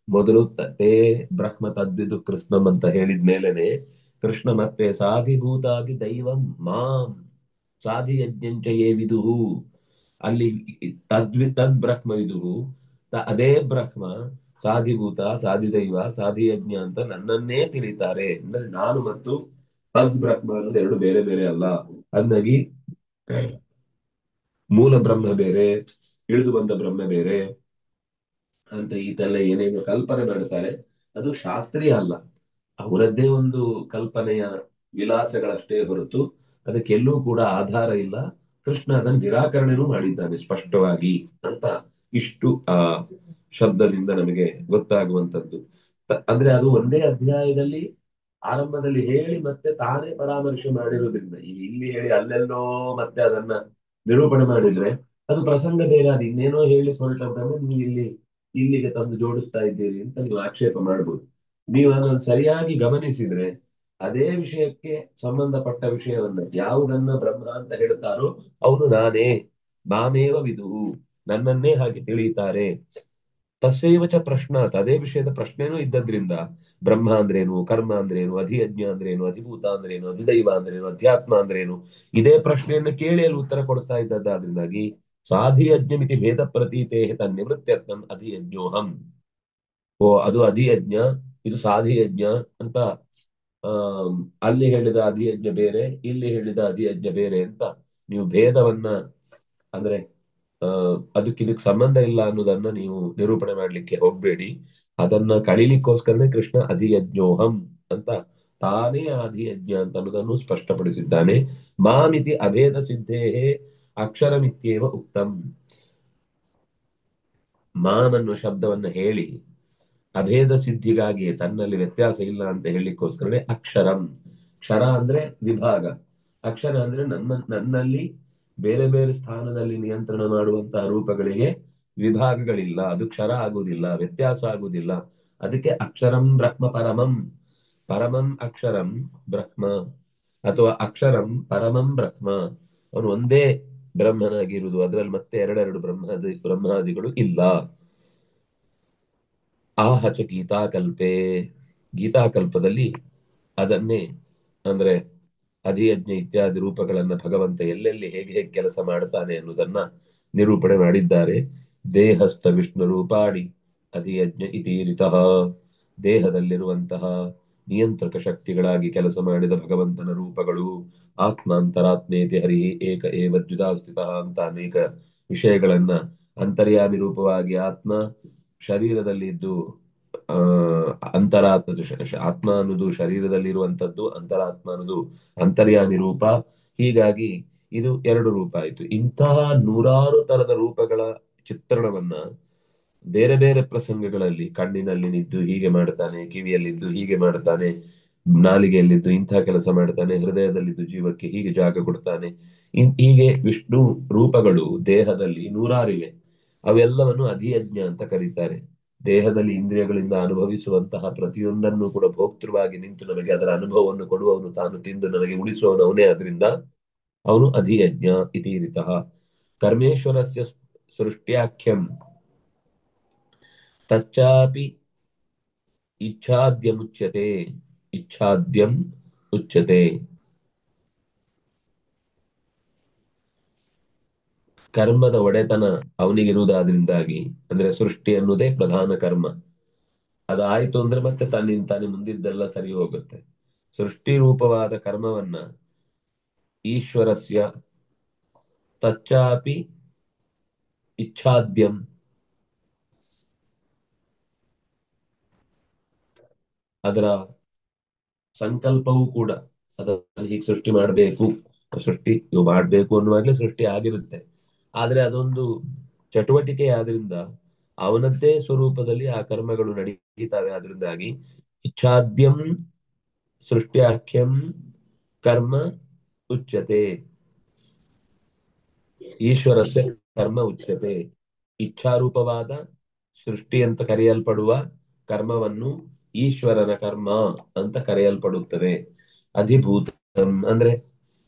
ಮೊದಲು ತೇ ಬ್ರಹ್ಮ ತದ್ವಿದು ಕೃಷ್ಣಂ ಅಂತ ಹೇಳಿದ ಮೇಲೆನೆ ಕೃಷ್ಣ ಮತ್ತೆ ಸಾಧಿಭೂತಾದಿ ದೈವಂ ಮಾಂ ಸಾಧಿಯಜ್ಞಂಚ ಯೇ ವಿದುಹು. ಅಲ್ಲಿ ತದ್ ಬ್ರಹ್ಮ ವಿದುಹು, ಅದೇ ಬ್ರಹ್ಮ ಸಾಧಿಭೂತ ಸಾಧಿದೈವ ಸಾಧಿಯಜ್ಞ ಅಂತ ನನ್ನನ್ನೇ ತಿಳಿತಾರೆ. ಅಂದ್ರೆ ನಾನು ಮತ್ತು ತದ್ ಬ್ರಹ್ಮ ಅನ್ನೋದು ಎರಡು ಬೇರೆ ಬೇರೆ ಅಲ್ಲ. ಅಂದಾಗಿ ಮೂಲ ಬ್ರಹ್ಮ ಬೇರೆ, ಇಳಿದು ಬಂದ ಬ್ರಹ್ಮ ಬೇರೆ ಅಂತ ಈತೆಲ್ಲ ಏನೇನು ಕಲ್ಪನೆ ಮಾಡ್ತಾರೆ ಅದು ಶಾಸ್ತ್ರೀಯ ಅಲ್ಲ. ಅವರದ್ದೇ ಒಂದು ಕಲ್ಪನೆಯ ವಿಲಾಸಗಳಷ್ಟೇ ಹೊರತು ಅದಕ್ಕೆಲ್ಲೂ ಕೂಡ ಆಧಾರ ಇಲ್ಲ. ಕೃಷ್ಣ ಅದನ್ನು ನಿರಾಕರಣೆನೂ ಮಾಡಿದ್ದಾನೆ ಸ್ಪಷ್ಟವಾಗಿ ಅಂತ ಇಷ್ಟು ಆ ಶಬ್ದದಿಂದ ನಮಗೆ ಗೊತ್ತಾಗುವಂತದ್ದು. ಅಂದ್ರೆ ಅದು ಒಂದೇ ಅಧ್ಯಾಯದಲ್ಲಿ ಆರಂಭದಲ್ಲಿ ಹೇಳಿ ಮತ್ತೆ ತಾನೇ ಪರಾಮರ್ಶೆ ಮಾಡಿರುವುದರಿಂದ ಈಗ ಇಲ್ಲಿ ಹೇಳಿ ಅಲ್ಲೆಲ್ಲೋ ಮತ್ತೆ ಅದನ್ನ ನಿರೂಪಣೆ ಮಾಡಿದ್ರೆ ಅದು ಪ್ರಸಂಗ ಬೇರೆ, ಅದು ಇನ್ನೇನೋ ಹೇಳಿ ಹೊರಟದ್ದನ್ನು ನೀವು ಇಲ್ಲಿಗೆ ತಂದು ಜೋಡಿಸ್ತಾ ಇದ್ದೀರಿ ಅಂತ ನೀವು ಆಕ್ಷೇಪ ಮಾಡ್ಬೋದು. ನೀವು ಅದನ್ನು ಸರಿಯಾಗಿ ಗಮನಿಸಿದ್ರೆ ಅದೇ ವಿಷಯಕ್ಕೆ ಸಂಬಂಧಪಟ್ಟ ವಿಷಯವನ್ನ ಯಾವುದನ್ನ ಬ್ರಹ್ಮ ಅಂತ ಹೇಳ್ತಾರೋ ಅವನು ನಾನೇ, ಮಾಮೇವ ವಿದುಹು, ನನ್ನನ್ನೇ ಹಾಗೆ ತಿಳಿಯುತ್ತಾರೆ. ತಸ್ಯೈವ ಚ ಪ್ರಶ್ನಾತ್, ಅದೇ ವಿಷಯದ ಪ್ರಶ್ನೆನೂ ಇದ್ದದ್ರಿಂದ ಬ್ರಹ್ಮ ಅಂದ್ರೇನು, ಕರ್ಮ ಅಂದ್ರೇನು, ಅಧಿಯಜ್ಞ ಅಂದ್ರೇನು, ಅಧಿಭೂತ ಅಂದ್ರೇನು, ಅಧಿದೈವ ಅಂದ್ರೇನು, ಅಧ್ಯಾತ್ಮ ಅಂದ್ರೇನು, ಇದೇ ಪ್ರಶ್ನೆಯನ್ನು ಕೇಳಿ ಅಲ್ಲಿ ಉತ್ತರ ಕೊಡ್ತಾ ಇದ್ದದ್ದಾದ್ರಿಂದಾಗಿ ಸಾಧಿಯಜ್ಞಮಿತಿ ಭೇದ ಪ್ರತೀತೆ ತನ್ನಿವೃತ್ತ್ಯರ್ಥಂ ಅಧಿಯಜ್ಞೋಹಂ. ಓ ಅದು ಅಧಿಯಜ್ಞ, ಇದು ಸಾಧಿಯಜ್ಞ ಅಂತ ಆ ಅಲ್ಲಿ ಹೇಳಿದ ಅಧಿಯಜ್ಞ ಬೇರೆ, ಇಲ್ಲಿ ಹೇಳಿದ ಅಧಿಯಜ್ಞ ಬೇರೆ ಅಂತ ನೀವು ಭೇದವನ್ನ ಅಂದ್ರೆ ಆ ಇದಕ್ಕೆ ಸಂಬಂಧ ಇಲ್ಲ ಅನ್ನೋದನ್ನ ನೀವು ನಿರೂಪಣೆ ಮಾಡ್ಲಿಕ್ಕೆ ಹೋಗ್ಬೇಡಿ. ಅದನ್ನ ಕಳಿಲಿಕ್ಕೋಸ್ಕರನೇ ಕೃಷ್ಣ ಅಧಿಯಜ್ಞೋಹಂ ಅಂತ ತಾನೇ ಅಧಿಯಜ್ಞ ಅಂತ ಅನ್ನೋದನ್ನು ಸ್ಪಷ್ಟಪಡಿಸಿದ್ದಾನೆ. ಮಾಮಿತಿ ಅಭೇದ ಸಿದ್ಧೇ ಅಕ್ಷರಮಿತ್ಯೇವ ಉಕ್ತಂ. ಮಾಮ್ ಅನ್ನೋ ಶಬ್ದವನ್ನ ಹೇಳಿ ಅಭೇದ ಸಿದ್ಧಿಗಾಗಿ ತನ್ನಲ್ಲಿ ವ್ಯತ್ಯಾಸ ಇಲ್ಲ ಅಂತ ಹೇಳಲಿಕ್ಕೋಸ್ಕರನೇ ಅಕ್ಷರಂ. ಕ್ಷರ ಅಂದ್ರೆ ವಿಭಾಗ, ಅಕ್ಷರ ಅಂದ್ರೆ ನನ್ನಲ್ಲಿ ಬೇರೆ ಬೇರೆ ಸ್ಥಾನದಲ್ಲಿ ನಿಯಂತ್ರಣ ಮಾಡುವಂತಹ ರೂಪಗಳಿಗೆ ವಿಭಾಗಗಳಿಲ್ಲ, ಅದು ಕ್ಷರ ಆಗುವುದಿಲ್ಲ, ವ್ಯತ್ಯಾಸ ಆಗುವುದಿಲ್ಲ. ಅದಕ್ಕೆ ಅಕ್ಷರಂ ಬ್ರಹ್ಮ ಪರಮಂ, ಪರಮಂ ಅಕ್ಷರಂ ಬ್ರಹ್ಮ, ಅಥವಾ ಅಕ್ಷರಂ ಪರಮಂ ಬ್ರಹ್ಮ. ಅವನು ಒಂದೇ ಬ್ರಹ್ಮನಾಗಿರುವುದು, ಅದರಲ್ಲಿ ಮತ್ತೆ ಎರಡೆರಡು ಬ್ರಹ್ಮಾದಿಗಳು ಇಲ್ಲ. ಆಹಚ ಗೀತಾಕಲ್ಪೆ, ಗೀತಾಕಲ್ಪದಲ್ಲಿ ಅದನ್ನೇ ಅಂದ್ರೆ ಅಧಿಯಜ್ಞ ಇತ್ಯಾದಿ ರೂಪಗಳನ್ನ ಭಗವಂತ ಎಲ್ಲೆಲ್ಲಿ ಹೇಗೆ ಹೇಗೆ ಕೆಲಸ ಮಾಡ್ತಾನೆ ಅನ್ನೋದನ್ನ ನಿರೂಪಣೆ ಮಾಡಿದ್ದಾರೆ. ದೇಹಸ್ಥ ವಿಷ್ಣು ರೂಪಾಣಿ ಅಧಿಯಜ್ಞ ಇತೀರಿತಃ, ದೇಹದಲ್ಲಿರುವಂತಹ ನಿಯಂತ್ರಕ ಶಕ್ತಿಗಳಾಗಿ ಕೆಲಸ ಮಾಡಿದ ಭಗವಂತನ ರೂಪಗಳು. ಆತ್ಮಾಂತರಾತ್ಮೇತಿ ಹರಿ ಏಕ ಏವ ದ್ವಿಧಾ ಸ್ಥಿತಃ ಅಂತ ಅನೇಕ ವಿಷಯಗಳನ್ನ, ಅಂತರ್ಯಾಮಿ ರೂಪವಾಗಿ ಆತ್ಮ ಶರೀರದಲ್ಲಿ ಇದ್ದು ಆ ಅಂತರಾತ್ಮ, ಆತ್ಮ ಅನ್ನೋದು ಶರೀರದಲ್ಲಿ ಇರುವಂತದ್ದು, ಅಂತರಾತ್ಮ ಅನ್ನೋದು ಅಂತರ್ಯಾಮಿ ರೂಪ. ಹೀಗಾಗಿ ಇದು ಎರಡು ರೂಪ ಆಯ್ತು. ಇಂತಹ ನೂರಾರು ತರದ ರೂಪಗಳ ಚಿತ್ರಣವನ್ನ ಬೇರೆ ಬೇರೆ ಪ್ರಸಂಗಗಳಲ್ಲಿ ಕಣ್ಣಿನಲ್ಲಿ ನಿದ್ದು ಹೀಗೆ ಮಾಡ್ತಾನೆ, ಕಿವಿಯಲ್ಲಿದ್ದು ಹೀಗೆ ಮಾಡ್ತಾನೆ, ನಾಲಿಗೆಯಲ್ಲಿದ್ದು ಇಂಥ ಕೆಲಸ ಮಾಡ್ತಾನೆ, ಹೃದಯದಲ್ಲಿದ್ದು ಜೀವಕ್ಕೆ ಹೀಗೆ ಜಾಗ ಕೊಡ್ತಾನೆ, ಹೀಗೆ ವಿಷ್ಣು ರೂಪಗಳು ದೇಹದಲ್ಲಿ ನೂರಾರಿವೆ. ಅವೆಲ್ಲವನ್ನು ಅಧಿಯಜ್ಞ ಅಂತ ಕರೀತಾರೆ. ದೇಹದಲ್ಲಿ ಇಂದ್ರಿಯಗಳಿಂದ ಅನುಭವಿಸುವಂತಹ ಪ್ರತಿಯೊಂದನ್ನು ಕೂಡ ಭೋಕ್ತೃವಾಗಿ ನಿಂತು ನಮಗೆ ಅದರ ಅನುಭವವನ್ನು ಕೊಡುವವನು, ತಾನು ತಿಂದು ನಮಗೆ ಉಳಿಸುವವನು ಅವನೇ. ಆದ್ರಿಂದ ಅವನು ಅಧಿಯಜ್ಞ ಇತೀರಿತಃ. ಕರ್ಮೇಶ್ವರಸ್ಯ ಸೃಷ್ಟ್ಯಾಖ್ಯಂ ತಚ್ಚಾಪಿ ಇಚ್ಛಾದ್ಯಮುಚ್ಯತೆ, ಇಚ್ಛಾದ್ಯಂ ಉಚ್ಯತೆ. ಕರ್ಮದ ಒಡೆತನ ಅವನಿಗಿರುವುದಾದ್ರಿಂದಾಗಿ, ಅಂದ್ರೆ ಸೃಷ್ಟಿ ಅನ್ನುವುದೇ ಪ್ರಧಾನ ಕರ್ಮ. ಅದಾಯ್ತು ಅಂದ್ರೆ ಮತ್ತೆ ತನ್ನಿಂದ ತಾನೇ ಮುಂದಿದ್ದೆಲ್ಲ ಸರಿ ಹೋಗುತ್ತೆ. ಸೃಷ್ಟಿ ರೂಪವಾದ ಕರ್ಮವನ್ನ ಈಶ್ವರಸ್ಯ ತಚ್ಚಾಪಿ ಇಚ್ಛಾದ್ಯಂ, ಅದರ ಸಂಕಲ್ಪವೂ ಕೂಡ ಅದನ್ನು ಹೀಗೆ ಸೃಷ್ಟಿ ಮಾಡಬೇಕು, ಸೃಷ್ಟಿ ಇವು ಮಾಡಬೇಕು ಅನ್ನುವಾಗಲೇ ಸೃಷ್ಟಿ ಆಗಿರುತ್ತೆ. ಆದ್ರೆ ಅದೊಂದು ಚಟುವಟಿಕೆ ಆದ್ರಿಂದ ಅವನದ್ದೇ ಸ್ವರೂಪದಲ್ಲಿ ಆ ಕರ್ಮಗಳು ನಡೀತಾವೆ. ಆದ್ರಿಂದಾಗಿ ಇಚ್ಛಾದ್ಯಂ ಸೃಷ್ಟ್ಯಾಖ್ಯಂ ಕರ್ಮ ಉಚ್ಯತೆ, ಈಶ್ವರಸ್ಯ ಕರ್ಮ ಉಚ್ಯತೆ. ಇಚ್ಛಾರೂಪವಾದ ಸೃಷ್ಟಿ ಅಂತ ಕರೆಯಲ್ಪಡುವ ಕರ್ಮವನ್ನು ಈಶ್ವರನ ಕರ್ಮ ಅಂತ ಕರೆಯಲ್ಪಡುತ್ತದೆ. ಅಧಿಭೂತಂ ಅಂದ್ರೆ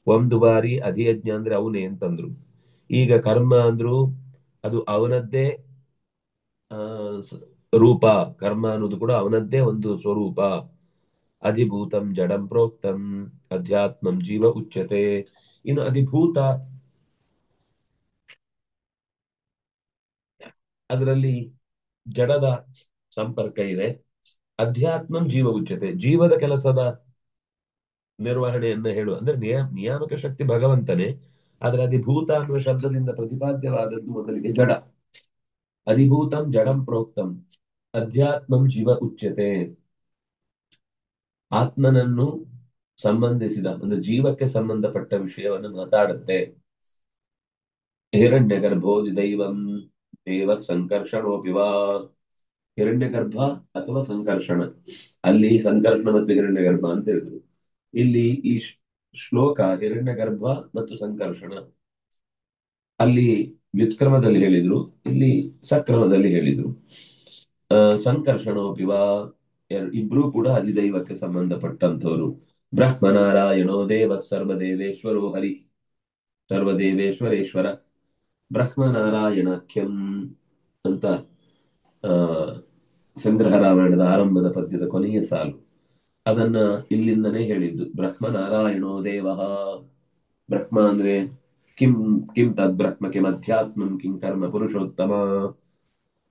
ಒಂದು ಬಾರಿ ಅಧಿಯಜ್ಞ ಅಂದ್ರೆ ಅವನೇ ಅಂತಂದ್ರು. ಈಗ ಕರ್ಮ ಅಂದ್ರು ಅದು ಅವನದ್ದೇ ಆ ರೂಪ, ಕರ್ಮ ಅನ್ನೋದು ಕೂಡ ಅವನದ್ದೇ ಒಂದು ಸ್ವರೂಪ. ಅಧಿಭೂತಂ ಜಡಂ ಪ್ರೋಕ್ತಂ ಅಧ್ಯಾತ್ಮಂ ಜೀವ ಉಚ್ಯತೆ. ಇನ್ನು ಅಧಿಭೂತ, ಅದರಲ್ಲಿ ಜಡದ ಸಂಪರ್ಕ ಇದೆ. ಅಧ್ಯಾತ್ಮಂ ಜೀವ ಉಚ್ಯತೆ, ಜೀವದ ಕೆಲಸದ ನಿರ್ವಹಣೆಯನ್ನ ಹೇಳು ಅಂದ್ರೆ ನಿಯಾಮಕ ಶಕ್ತಿ ಭಗವಂತನೇ. ಆದ್ರೆ ಅಧಿಭೂತ ಅನ್ನುವ ಶಬ್ದದಿಂದ ಪ್ರತಿಪಾದ್ಯವಾದದ್ದು ಮೊದಲಿಗೆ ಜಡ. ಅಧಿಭೂತಂ ಜಡಂ ಪ್ರೋಕ್ತಂ ಅಧ್ಯಾತ್ಮಂ ಜೀವ ಉಚ್ಯತೆ. ಆತ್ಮನನ್ನು ಸಂಬಂಧಿಸಿದ ಅಂದ್ರೆ ಜೀವಕ್ಕೆ ಸಂಬಂಧಪಟ್ಟ ವಿಷಯವನ್ನು ಮಾತಾಡುತ್ತೆ. ಹಿರಣ್ಯ ಗರ್ಭೋ ದೈವಂ ದೇವ ಸಂಕರ್ಷಣೋಪಿ ವಾ. ಹಿರಣ್ಯ ಗರ್ಭ ಅಥವಾ ಸಂಕರ್ಷಣ, ಅಲ್ಲಿ ಸಂಕರ್ಷಣ ಮತ್ತು ಹಿರಣ್ಯ ಗರ್ಭ ಅಂತ ಹೇಳಿದ್ರು. ಇಲ್ಲಿ ಈ ಶ್ಲೋಕ ಹಿರಣ್ಯ ಗರ್ಭ ಮತ್ತು ಸಂಕರ್ಷಣ, ಅಲ್ಲಿ ವ್ಯುತ್ಕ್ರಮದಲ್ಲಿ ಹೇಳಿದ್ರು, ಇಲ್ಲಿ ಸಕ್ರಮದಲ್ಲಿ ಹೇಳಿದ್ರು. ಸಂಕರ್ಷಣೋಪಿ ವಾ, ಇಬ್ರು ಕೂಡ ಅಧಿದೈವಕ್ಕೆ ಸಂಬಂಧಪಟ್ಟಂತವರು. ಬ್ರಹ್ಮನಾರಾಯಣೋ ದೇವ ಸರ್ವದೇವೇಶ್ವರೋ ಹರಿ, ಸರ್ವದೇವೇಶ್ವರೇಶ್ವರ ಬ್ರಹ್ಮನಾರಾಯಣಾಖ್ಯಂ ಅಂತ ಆ ಸಂಗ್ರಹ ರಾಮಾಯಣದ ಆರಂಭದ ಪದ್ಯದ ಕೊನೆಯ ಸಾಲು. ಅದನ್ನ ಇಲ್ಲಿಂದನೇ ಹೇಳಿದ್ದು. ಬ್ರಹ್ಮನಾರಾಯಣೋ ದೇವ, ಬ್ರಹ್ಮ ಅಂದ್ರೆ ಕಿಂ ಕಿಂ ತದ್ ಬ್ರಹ್ಮ ಕಿಂ ಅಧ್ಯಾತ್ಮಂ ಕಿಂ ಕರ್ಮ ಪುರುಷೋತ್ತಮ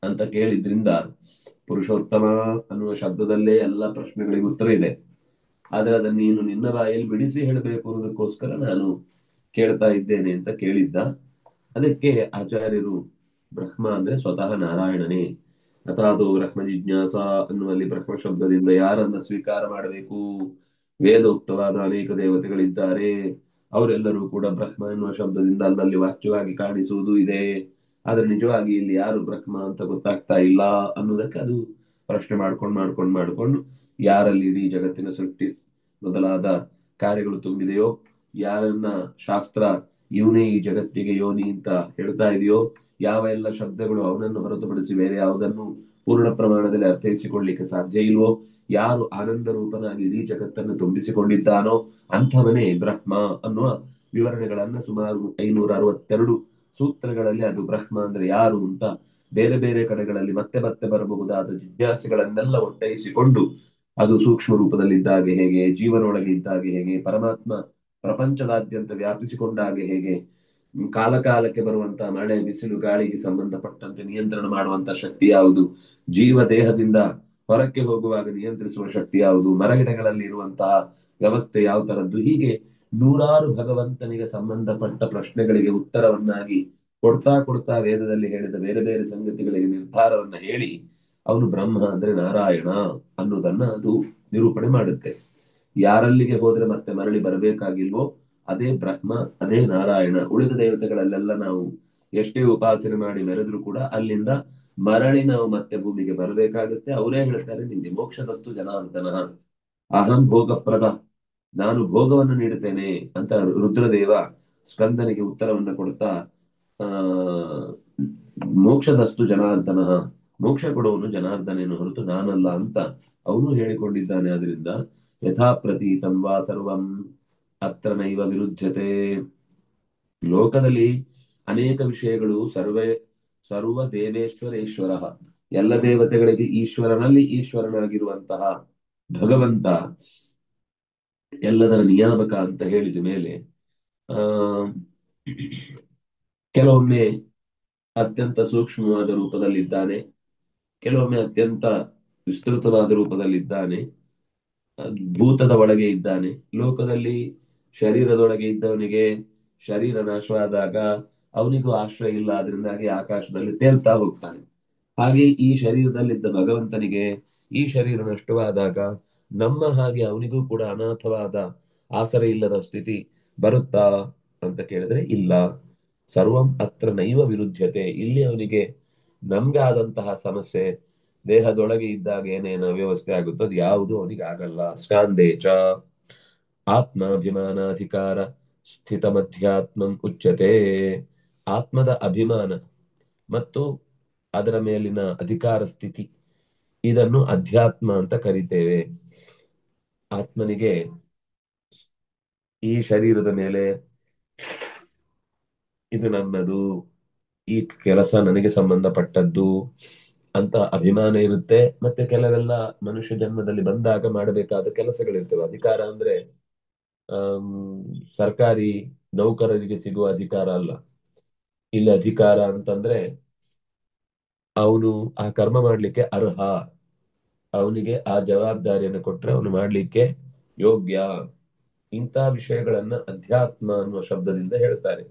ಅಂತ ಕೇಳಿದ್ರಿಂದ, ಪುರುಷೋತ್ತಮ ಅನ್ನುವ ಶಬ್ದದಲ್ಲೇ ಎಲ್ಲ ಪ್ರಶ್ನೆಗಳಿಗೆ ಉತ್ತರ ಇದೆ. ಆದ್ರೆ ಅದನ್ನ ನೀನು ನಿನ್ನ ಬಾಯಲ್ಲಿ ಬಿಡಿಸಿ ಹೇಳಬೇಕು ಅನ್ನೋದಕ್ಕೋಸ್ಕರ ನಾನು ಕೇಳ್ತಾ ಇದ್ದೇನೆ ಅಂತ ಕೇಳಿದ್ದ. ಅದಕ್ಕೆ ಆಚಾರ್ಯರು ಬ್ರಹ್ಮ ಅಂದ್ರೆ ಸ್ವತಃ ನಾರಾಯಣನೇ. ಅಥಾದೋ ಬ್ರಹ್ಮ ಜಿಜ್ಞಾಸ ಅನ್ನುವಲ್ಲಿ ಬ್ರಹ್ಮ ಶಬ್ದದಿಂದ ಯಾರನ್ನ ಸ್ವೀಕಾರ ಮಾಡಬೇಕು? ವೇದೋಕ್ತವಾದ ಅನೇಕ ದೇವತೆಗಳಿದ್ದಾರೆ, ಅವರೆಲ್ಲರೂ ಕೂಡ ಬ್ರಹ್ಮ ಎನ್ನುವ ಶಬ್ದದಿಂದ ಅಲ್ಲಲ್ಲಿ ವಾಚ್ಯವಾಗಿ ಕಾಣಿಸುವುದು ಇದೆ. ಆದ್ರೆ ನಿಜವಾಗಿ ಇಲ್ಲಿ ಯಾರು ಬ್ರಹ್ಮ ಅಂತ ಗೊತ್ತಾಗ್ತಾ ಇಲ್ಲ ಅನ್ನೋದಕ್ಕೆ ಅದು ಪ್ರಶ್ನೆ ಮಾಡ್ಕೊಂಡು ಯಾರಲ್ಲಿ ಇಡೀ ಜಗತ್ತಿನ ಸೃಷ್ಟಿ ಮೊದಲಾದ ಕಾರ್ಯಗಳು ತುಂಬಿದೆಯೋ, ಯಾರನ್ನ ಶಾಸ್ತ್ರ ಇವನೇ ಈ ಜಗತ್ತಿಗೆ ಯೋನಿ ಅಂತ ಹೇಳ್ತಾ ಇದೆಯೋ, ಯಾವ ಎಲ್ಲ ಶಬ್ದಗಳು ಅವನನ್ನು ಹೊರತುಪಡಿಸಿ ಬೇರೆ ಯಾವುದನ್ನು ಪೂರ್ಣ ಪ್ರಮಾಣದಲ್ಲಿ ಅರ್ಥೈಸಿಕೊಳ್ಳಿಕ್ಕೆ ಸಾಧ್ಯ ಇಲ್ವೋ, ಯಾರು ಆನಂದ ರೂಪನಾಗಿ ಇಡೀ ಜಗತ್ತನ್ನು ತುಂಬಿಸಿಕೊಂಡಿದ್ದಾನೋ ಅಂಥವನೇ ಬ್ರಹ್ಮ ಅನ್ನುವ ವಿವರಣೆಗಳನ್ನ ಸುಮಾರು 562 ಸೂತ್ರಗಳಲ್ಲಿ ಅದು ಬ್ರಹ್ಮ ಅಂದ್ರೆ ಯಾರು ಅಂತ ಬೇರೆ ಬೇರೆ ಕಡೆಗಳಲ್ಲಿ ಮತ್ತೆ ಮತ್ತೆ ಬರಬಹುದಾದ ಜಿಜ್ಞಾಸೆಗಳನ್ನೆಲ್ಲ ಒಟ್ಟೈಸಿಕೊಂಡು, ಅದು ಸೂಕ್ಷ್ಮ ರೂಪದಲ್ಲಿದ್ದಾಗೆ ಹೇಗೆ, ಜೀವನೊಳಗೆ ಇದ್ದಾಗೆ ಹೇಗೆ, ಪರಮಾತ್ಮ ಪ್ರಪಂಚದಾದ್ಯಂತ ವ್ಯಾಪಿಸಿಕೊಂಡಾಗೆ ಹೇಗೆ, ಕಾಲ ಕಾಲಕ್ಕೆ ಬರುವಂತಹ ಮಳೆ ಬಿಸಿಲು ಗಾಳಿಗೆ ಸಂಬಂಧಪಟ್ಟಂತೆ ನಿಯಂತ್ರಣ ಮಾಡುವಂತ ಶಕ್ತಿ ಯಾವುದು, ಜೀವ ದೇಹದಿಂದ ಹೊರಕ್ಕೆ ಹೋಗುವಾಗ ನಿಯಂತ್ರಿಸುವ ಶಕ್ತಿ ಯಾವುದು, ಮರಗಿಡಗಳಲ್ಲಿ ಇರುವಂತಹ ವ್ಯವಸ್ಥೆ ಯಾವ ತರದ್ದು, ಹೀಗೆ ನೂರಾರು ಭಗವಂತನಿಗೆ ಸಂಬಂಧಪಟ್ಟ ಪ್ರಶ್ನೆಗಳಿಗೆ ಉತ್ತರವನ್ನಾಗಿ ಕೊಡ್ತಾ ಕೊಡ್ತಾ ವೇದದಲ್ಲಿ ಹೇಳಿದ ಬೇರೆ ಬೇರೆ ಸಂಗತಿಗಳಿಗೆ ನಿರ್ಧಾರವನ್ನ ಹೇಳಿ ಅವನು ಬ್ರಹ್ಮ ಅಂದ್ರೆ ನಾರಾಯಣ ಅನ್ನೋದನ್ನ ಅದು ನಿರೂಪಣೆ ಮಾಡುತ್ತೆ. ಯಾರಲ್ಲಿಗೆ ಹೋದ್ರೆ ಮತ್ತೆ ಮರಳಿ ಬರಬೇಕಾಗಿಲ್ವೋ ಅದೇ ಬ್ರಹ್ಮ, ಅದೇ ನಾರಾಯಣ. ಉಳಿದ ದೇವತೆಗಳಲ್ಲೆಲ್ಲ ನಾವು ಎಷ್ಟೇ ಉಪಾಸನೆ ಮಾಡಿ ಮೆರೆದ್ರು ಕೂಡ ಅಲ್ಲಿಂದ ಮರಳಿ ನಾವು ಮತ್ತೆ ಭೂಮಿಗೆ ಬರಬೇಕಾಗುತ್ತೆ. ಅವರೇ ಹೇಳ್ತಾರೆ ನಿಮ್ಗೆ ಮೋಕ್ಷದಷ್ಟು ಜನಾರ್ದನ, ಅಹಂ ಭೋಗಪ್ರದ, ನಾನು ಭೋಗವನ್ನು ನೀಡುತ್ತೇನೆ ಅಂತ ರುದ್ರದೇವ ಸ್ಕಂದನಿಗೆ ಉತ್ತರವನ್ನು ಕೊಡ್ತಾ, ಆ ಮೋಕ್ಷದಷ್ಟು ಜನಾರ್ದನ, ಮೋಕ್ಷ ಕೊಡುವನು ಜನಾರ್ದನೇನು ಹೊರತು ನಾನಲ್ಲ ಅಂತ ಅವನು ಹೇಳಿಕೊಂಡಿದ್ದಾನೆ. ಆದ್ರಿಂದ ಯಥಾ ಪ್ರತೀತಂ ವಾ ಸರ್ವಂ ಅತ್ರ ನೈವ ವಿರುದ್ಧತೆ. ಲೋಕದಲ್ಲಿ ಅನೇಕ ವಿಷಯಗಳು ಸರ್ವ ದೇವೇಶ್ವರೇಶ್ವರ, ಎಲ್ಲ ದೇವತೆಗಳಿಗೆ ಈಶ್ವರನಲ್ಲಿ ಈಶ್ವರನಾಗಿರುವಂತಹ ಭಗವಂತ ಎಲ್ಲದರ ನಿಯಾಮಕ ಅಂತ ಹೇಳಿದ ಮೇಲೆ ಆ ಕೆಲವೊಮ್ಮೆ ಅತ್ಯಂತ ಸೂಕ್ಷ್ಮವಾದ ರೂಪದಲ್ಲಿದ್ದಾನೆ, ಕೆಲವೊಮ್ಮೆ ಅತ್ಯಂತ ವಿಸ್ತೃತವಾದ ರೂಪದಲ್ಲಿದ್ದಾನೆ, ಭೂತದ ಒಳಗೆ ಇದ್ದಾನೆ. ಲೋಕದಲ್ಲಿ ಶರೀರದೊಳಗೆ ಇದ್ದವನಿಗೆ ಶರೀರ ನಾಶವಾದಾಗ ಅವನಿಗೂ ಆಶ್ರಯ ಇಲ್ಲ, ಆದ್ರಿಂದಾಗಿ ಆಕಾಶದಲ್ಲಿ ತೇಲ್ತಾ ಹೋಗ್ತಾನೆ. ಹಾಗೆ ಈ ಶರೀರದಲ್ಲಿದ್ದ ಭಗವಂತನಿಗೆ ಈ ಶರೀರ ನಷ್ಟವಾದಾಗ ನಮ್ಮ ಹಾಗೆ ಅವನಿಗೂ ಕೂಡ ಅನಾಥವಾದ ಆಸರೆ ಇಲ್ಲದ ಸ್ಥಿತಿ ಬರುತ್ತಾ ಅಂತ ಕೇಳಿದ್ರೆ ಇಲ್ಲ. ಸರ್ವಂ ಅತ್ರ ನೈವ ವಿರುದ್ಧತೆ, ಇಲ್ಲಿ ಅವನಿಗೆ ನಮ್ಗೆ ಆದಂತಹ ಸಮಸ್ಯೆ ದೇಹದೊಳಗೆ ಇದ್ದಾಗ ಏನೇನು ವ್ಯವಸ್ಥೆ ಆಗುತ್ತೋ ಅದು ಯಾವುದು ಅವನಿಗೆ ಆಗಲ್ಲ. ಸ್ಕಾಂದೇಚ ಆತ್ಮಾಭಿಮಾನಾಧಿಕಾರ ಸ್ಥಿತಮಧ್ಯಾತ್ಮಂ ಉಚ್ಯತೆ. ಆತ್ಮದ ಅಭಿಮಾನ ಮತ್ತು ಅದರ ಮೇಲಿನ ಅಧಿಕಾರ ಸ್ಥಿತಿ, ಇದನ್ನು ಅಧ್ಯಾತ್ಮ ಅಂತ ಕರಿತೇವೆ. ಆತ್ಮನಿಗೆ ಈ ಶರೀರದ ಮೇಲೆ ಇದು ನನ್ನದು, ಈ ಕೆಲಸ ನನಗೆ ಸಂಬಂಧಪಟ್ಟದ್ದು ಅಂತ ಅಭಿಮಾನ ಇರುತ್ತೆ. ಮತ್ತೆ ಕೆಲವೆಲ್ಲ ಮನುಷ್ಯ ಜನ್ಮದಲ್ಲಿ ಬಂದಾಗ ಮಾಡಬೇಕಾದ ಕೆಲಸಗಳಿರ್ತವೆ. ಅಧಿಕಾರ ಅಂದ್ರೆ ಆಮ್, ಸರ್ಕಾರಿ ನೌಕರರಿಗೆ ಸಿಗುವ ಅಧಿಕಾರ ಅಲ್ಲ. ಇಲ್ಲಿ ಅಧಿಕಾರ ಅಂತಂದ್ರೆ ಅವನು ಆ ಕರ್ಮ ಮಾಡ್ಲಿಕ್ಕೆ ಅರ್ಹ, ಅವನಿಗೆ ಆ ಜವಾಬ್ದಾರಿಯನ್ನು ಕೊಟ್ರೆ ಅವನು ಮಾಡ್ಲಿಕ್ಕೆ ಯೋಗ್ಯ. ಇಂಥ ವಿಷಯಗಳನ್ನ ಅಧ್ಯಾತ್ಮ ಅನ್ನುವ ಶಬ್ದದಿಂದ ಹೇಳ್ತಾರೆ.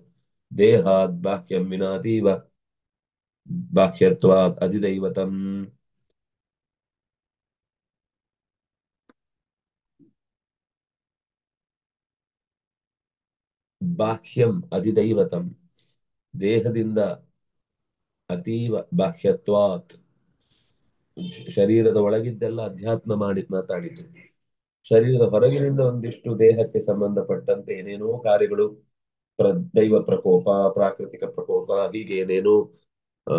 ದೇಹಾದ್ ಬಾಹ್ಯಂ ವಿನಾತೀವ ಬಾಹ್ಯತ್ವಾತ್ ಅಧಿದೈವತಂ. ಬಾಹ್ಯಂ ಅಧಿದೈವತಂ, ದೇಹದಿಂದ ಅತೀವ ಬಾಹ್ಯತ್ವಾತ್, ಶರೀರದ ಒಳಗಿದ್ದೆಲ್ಲ ಅಧ್ಯಾತ್ಮ ಮಾಡಿ ಮಾತಾಡಿತು. ಶರೀರದ ಹೊರಗಿನಿಂದ ಒಂದಿಷ್ಟು ದೇಹಕ್ಕೆ ಸಂಬಂಧಪಟ್ಟಂತೆ ಏನೇನೋ ಕಾರ್ಯಗಳು, ದೈವ ಪ್ರಕೋಪ, ಪ್ರಾಕೃತಿಕ ಪ್ರಕೋಪ, ಹೀಗೆ ಏನೇನೋ ಆ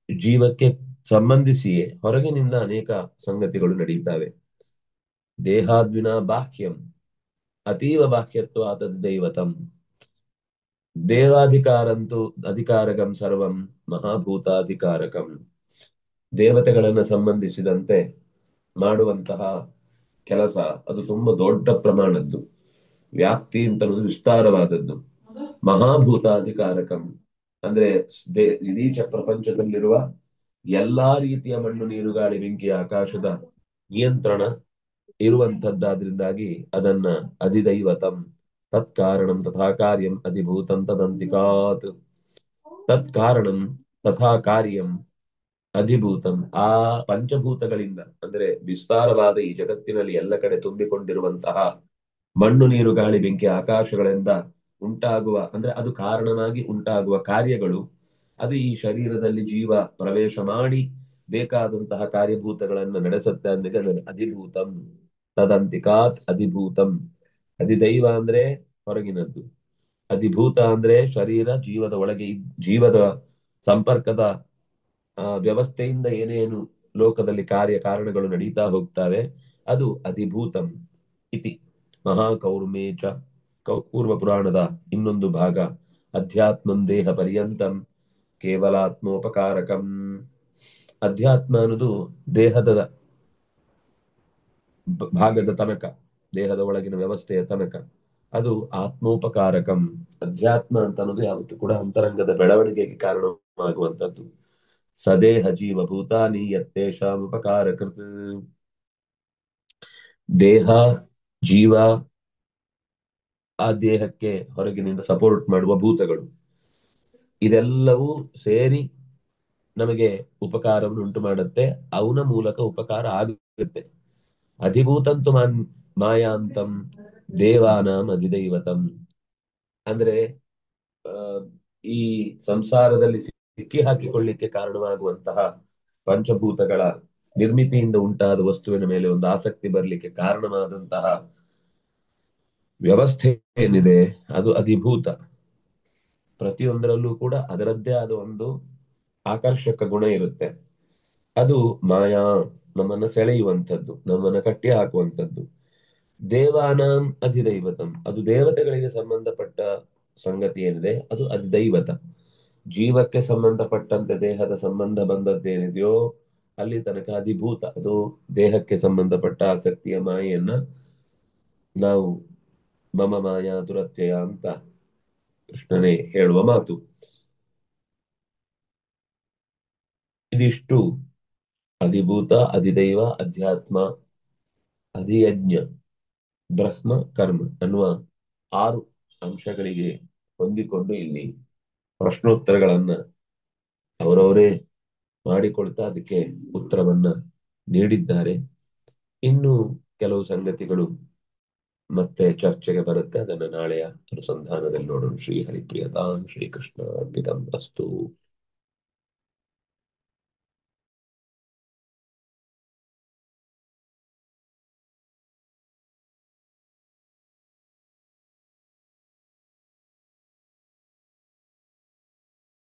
ಜೀವಕ್ಕೆ ಸಂಬಂಧಿಸಿಯೇ ಹೊರಗಿನಿಂದ ಅನೇಕ ಸಂಗತಿಗಳು ನಡೆಯುತ್ತವೆ. ದೇಹಾದ್ವಿನ ಬಾಹ್ಯಂ ಅತೀವ ಬಾಹ್ಯತ್ವಾತ್ ದೈವತಂ. ದೇವಾಧಿಕಾರಂತೂ ಅಧಿಕಾರಕಂ ಸರ್ವಂ ಮಹಾಭೂತಾಧಿಕಾರಕಂ. ದೇವತೆಗಳನ್ನ ಸಂಬಂಧಿಸಿದಂತೆ ಮಾಡುವಂತಹ ಕೆಲಸ ಅದು ತುಂಬಾ ದೊಡ್ಡ ಪ್ರಮಾಣದ್ದು, ವ್ಯಾಪ್ತಿ ಅಂತನ್ನೋದು ವಿಸ್ತಾರವಾದದ್ದು. ಮಹಾಭೂತಾಧಿಕಾರಕಂ ಅಂದ್ರೆ ಇಡೀ ಪ್ರಪಂಚದಲ್ಲಿರುವ ಎಲ್ಲಾ ರೀತಿಯ ಮಣ್ಣು ನೀರು ಗಾಳಿ ಬೆಂಕಿ ಆಕಾಶದ ನಿಯಂತ್ರಣ ಇರುವಂತದ್ದಾದ್ರಿಂದಾಗಿ ಅದನ್ನ ಅಧಿದೈವತಂ. ತತ್ಕಾರಣಂ ತಥಾ ಕಾರ್ಯಂ ಅಧಿಭೂತಂ ತದಂತಿಕಾತ್. ತತ್ಕಾರಣಂ ತಥಾ ಕಾರ್ಯಂ ಅಧಿಭೂತಂ. ಆ ಪಂಚಭೂತಗಳಿಂದ ಅಂದ್ರೆ ವಿಸ್ತಾರವಾದ ಈ ಜಗತ್ತಿನಲ್ಲಿ ಎಲ್ಲ ಕಡೆ ತುಂಬಿಕೊಂಡಿರುವಂತಹ ಮಣ್ಣು ನೀರು ಗಾಳಿ ಬೆಂಕಿ ಆಕಾಶಗಳಿಂದ ಉಂಟಾಗುವ ಅಂದ್ರೆ ಅದು ಕಾರಣವಾಗಿ ಉಂಟಾಗುವ ಕಾರ್ಯಗಳು, ಅದು ಈ ಶರೀರದಲ್ಲಿ ಜೀವ ಪ್ರವೇಶ ಮಾಡಿ ಬೇಕಾದಂತಹ ಕಾರ್ಯಭೂತಗಳನ್ನು ನಡೆಸುತ್ತೆ. ಅಂದ್ರೆ ಅದನ್ನು ಅಧಿಭೂತಂ ತದಂತಿಕಾತ್ ಅಧಿಭೂತಂ. ಅಧಿದೈವ ಅಂದ್ರೆ ಹೊರಗಿನದ್ದು, ಅಧಿಭೂತ ಅಂದ್ರೆ ಶರೀರ ಜೀವದ ಒಳಗೆ ಜೀವದ ಸಂಪರ್ಕದ ವ್ಯವಸ್ಥೆಯಿಂದ ಏನೇನು ಲೋಕದಲ್ಲಿ ಕಾರ್ಯ ಕಾರಣಗಳು ನಡೀತಾ ಹೋಗ್ತವೆ ಅದು ಅಧಿಭೂತಂ ಇತಿ. ಮಹಾಕೌರ್ಮೇಚ ಪೂರ್ವ ಪುರಾಣದ ಇನ್ನೊಂದು ಭಾಗ. ಅಧ್ಯಾತ್ಮಂ ದೇಹ ಪರ್ಯಂತಂ ಕೇವಲಾತ್ಮೋಪಕಾರಕಂ. ಅಧ್ಯಾತ್ಮ ಅನ್ನೋದು ದೇಹದ ಭಾಗದ ತನಕ, ದೇಹದ ಒಳಗಿನ ವ್ಯವಸ್ಥೆಯ ತನಕ ಅದು ಆತ್ಮೋಪಕಾರಕಂ. ಅಧ್ಯಾತ್ಮ ಅಂತ ಅನ್ನೋದು ಯಾವತ್ತೂ ಕೂಡ ಅಂತರಂಗದ ಬೆಳವಣಿಗೆಗೆ ಕಾರಣವಾಗುವಂತದ್ದು. ಸದೇಹ ಜೀವ ಭೂತಾನಿ ಯತ್ತೇಷಾಂ ಉಪಕಾರಕೃತ್. ದೇಹ, ಜೀವ, ಆ ದೇಹಕ್ಕೆ ಹೊರಗಿನಿಂದ ಸಪೋರ್ಟ್ ಮಾಡುವ ಭೂತಗಳು, ಇದೆಲ್ಲವೂ ಸೇರಿ ನಮಗೆ ಉಪಕಾರವನ್ನು ಉಂಟು ಮಾಡುತ್ತೆ. ಅವನ ಮೂಲಕ ಉಪಕಾರ ಆಗುತ್ತೆ. ಅಧಿಭೂತಂತು ಮಾಯಾಂತಂ ದೇವಾನಾಂ ಅಧಿದೈವತಂ. ಅಂದ್ರೆ ಆ, ಈ ಸಂಸಾರದಲ್ಲಿ ಸಿಕ್ಕಿ ಹಾಕಿಕೊಳ್ಳಿಕ್ಕೆ ಕಾರಣವಾಗುವಂತಹ ಪಂಚಭೂತಗಳ ನಿರ್ಮಿತಿಯಿಂದ ಉಂಟಾದ ವಸ್ತುವಿನ ಮೇಲೆ ಒಂದು ಆಸಕ್ತಿ ಬರಲಿಕ್ಕೆ ಕಾರಣವಾದಂತಹ ವ್ಯವಸ್ಥೆ ಏನಿದೆ ಅದು ಅಧಿಭೂತ. ಪ್ರತಿಯೊಂದರಲ್ಲೂ ಕೂಡ ಅದರದ್ದೇ ಆದ ಒಂದು ಆಕರ್ಷಕ ಗುಣ ಇರುತ್ತೆ. ಅದು ಮಾಯಾ, ನಮ್ಮನ್ನ ಸೆಳೆಯುವಂಥದ್ದು, ನಮ್ಮನ್ನ ಕಟ್ಟಿ ಹಾಕುವಂಥದ್ದು. ದೇವಾನಾಂ ಅಧಿದೈವತಂ, ಅದು ದೇವತೆಗಳಿಗೆ ಸಂಬಂಧಪಟ್ಟ ಸಂಗತಿ ಏನಿದೆ ಅದು ಅಧಿದೈವತ. ಜೀವಕ್ಕೆ ಸಂಬಂಧಪಟ್ಟಂತೆ ದೇಹದ ಸಂಬಂಧ ಬಂದದ್ದೇನಿದೆಯೋ ಅಲ್ಲಿ ತನಕ ಅಧಿಭೂತ. ಅದು ದೇಹಕ್ಕೆ ಸಂಬಂಧಪಟ್ಟ ಆಸಕ್ತಿಯ ಮಾಯೆಯನ್ನ ನಾವು ಮಮ ಮಾಯಾ ದುರತ್ಯಯ ಅಂತ ಕೃಷ್ಣನೇ ಹೇಳುವ ಮಾತು. ಇದಿಷ್ಟು ಅಧಿಭೂತ, ಅಧಿದೈವ, ಅಧ್ಯಾತ್ಮ, ಅಧಿಯಜ್ಞ, ಬ್ರಹ್ಮ, ಕರ್ಮ ಅನ್ನುವ 6 ಅಂಶಗಳಿಗೆ ಹೊಂದಿಕೊಂಡು ಇಲ್ಲಿ ಪ್ರಶ್ನೋತ್ತರಗಳನ್ನ ಅವರವರೇ ಮಾಡಿಕೊಳ್ತಾ ಅದಕ್ಕೆ ಉತ್ತರವನ್ನ ನೀಡಿದ್ದಾರೆ. ಇನ್ನು ಕೆಲವು ಸಂಗತಿಗಳು ಮತ್ತೆ ಚರ್ಚೆಗೆ ಬರುತ್ತೆ, ಅದನ್ನ ನಾಳೆಯ ಅನುಸಂಧಾನದಲ್ಲಿ ನೋಡೋಣ. ಶ್ರೀ ಹರಿಪ್ರಿಯತಾಂ ಶ್ರೀಕೃಷ್ಣ ಅರ್ಪಿತಂ ಅಸ್ತು.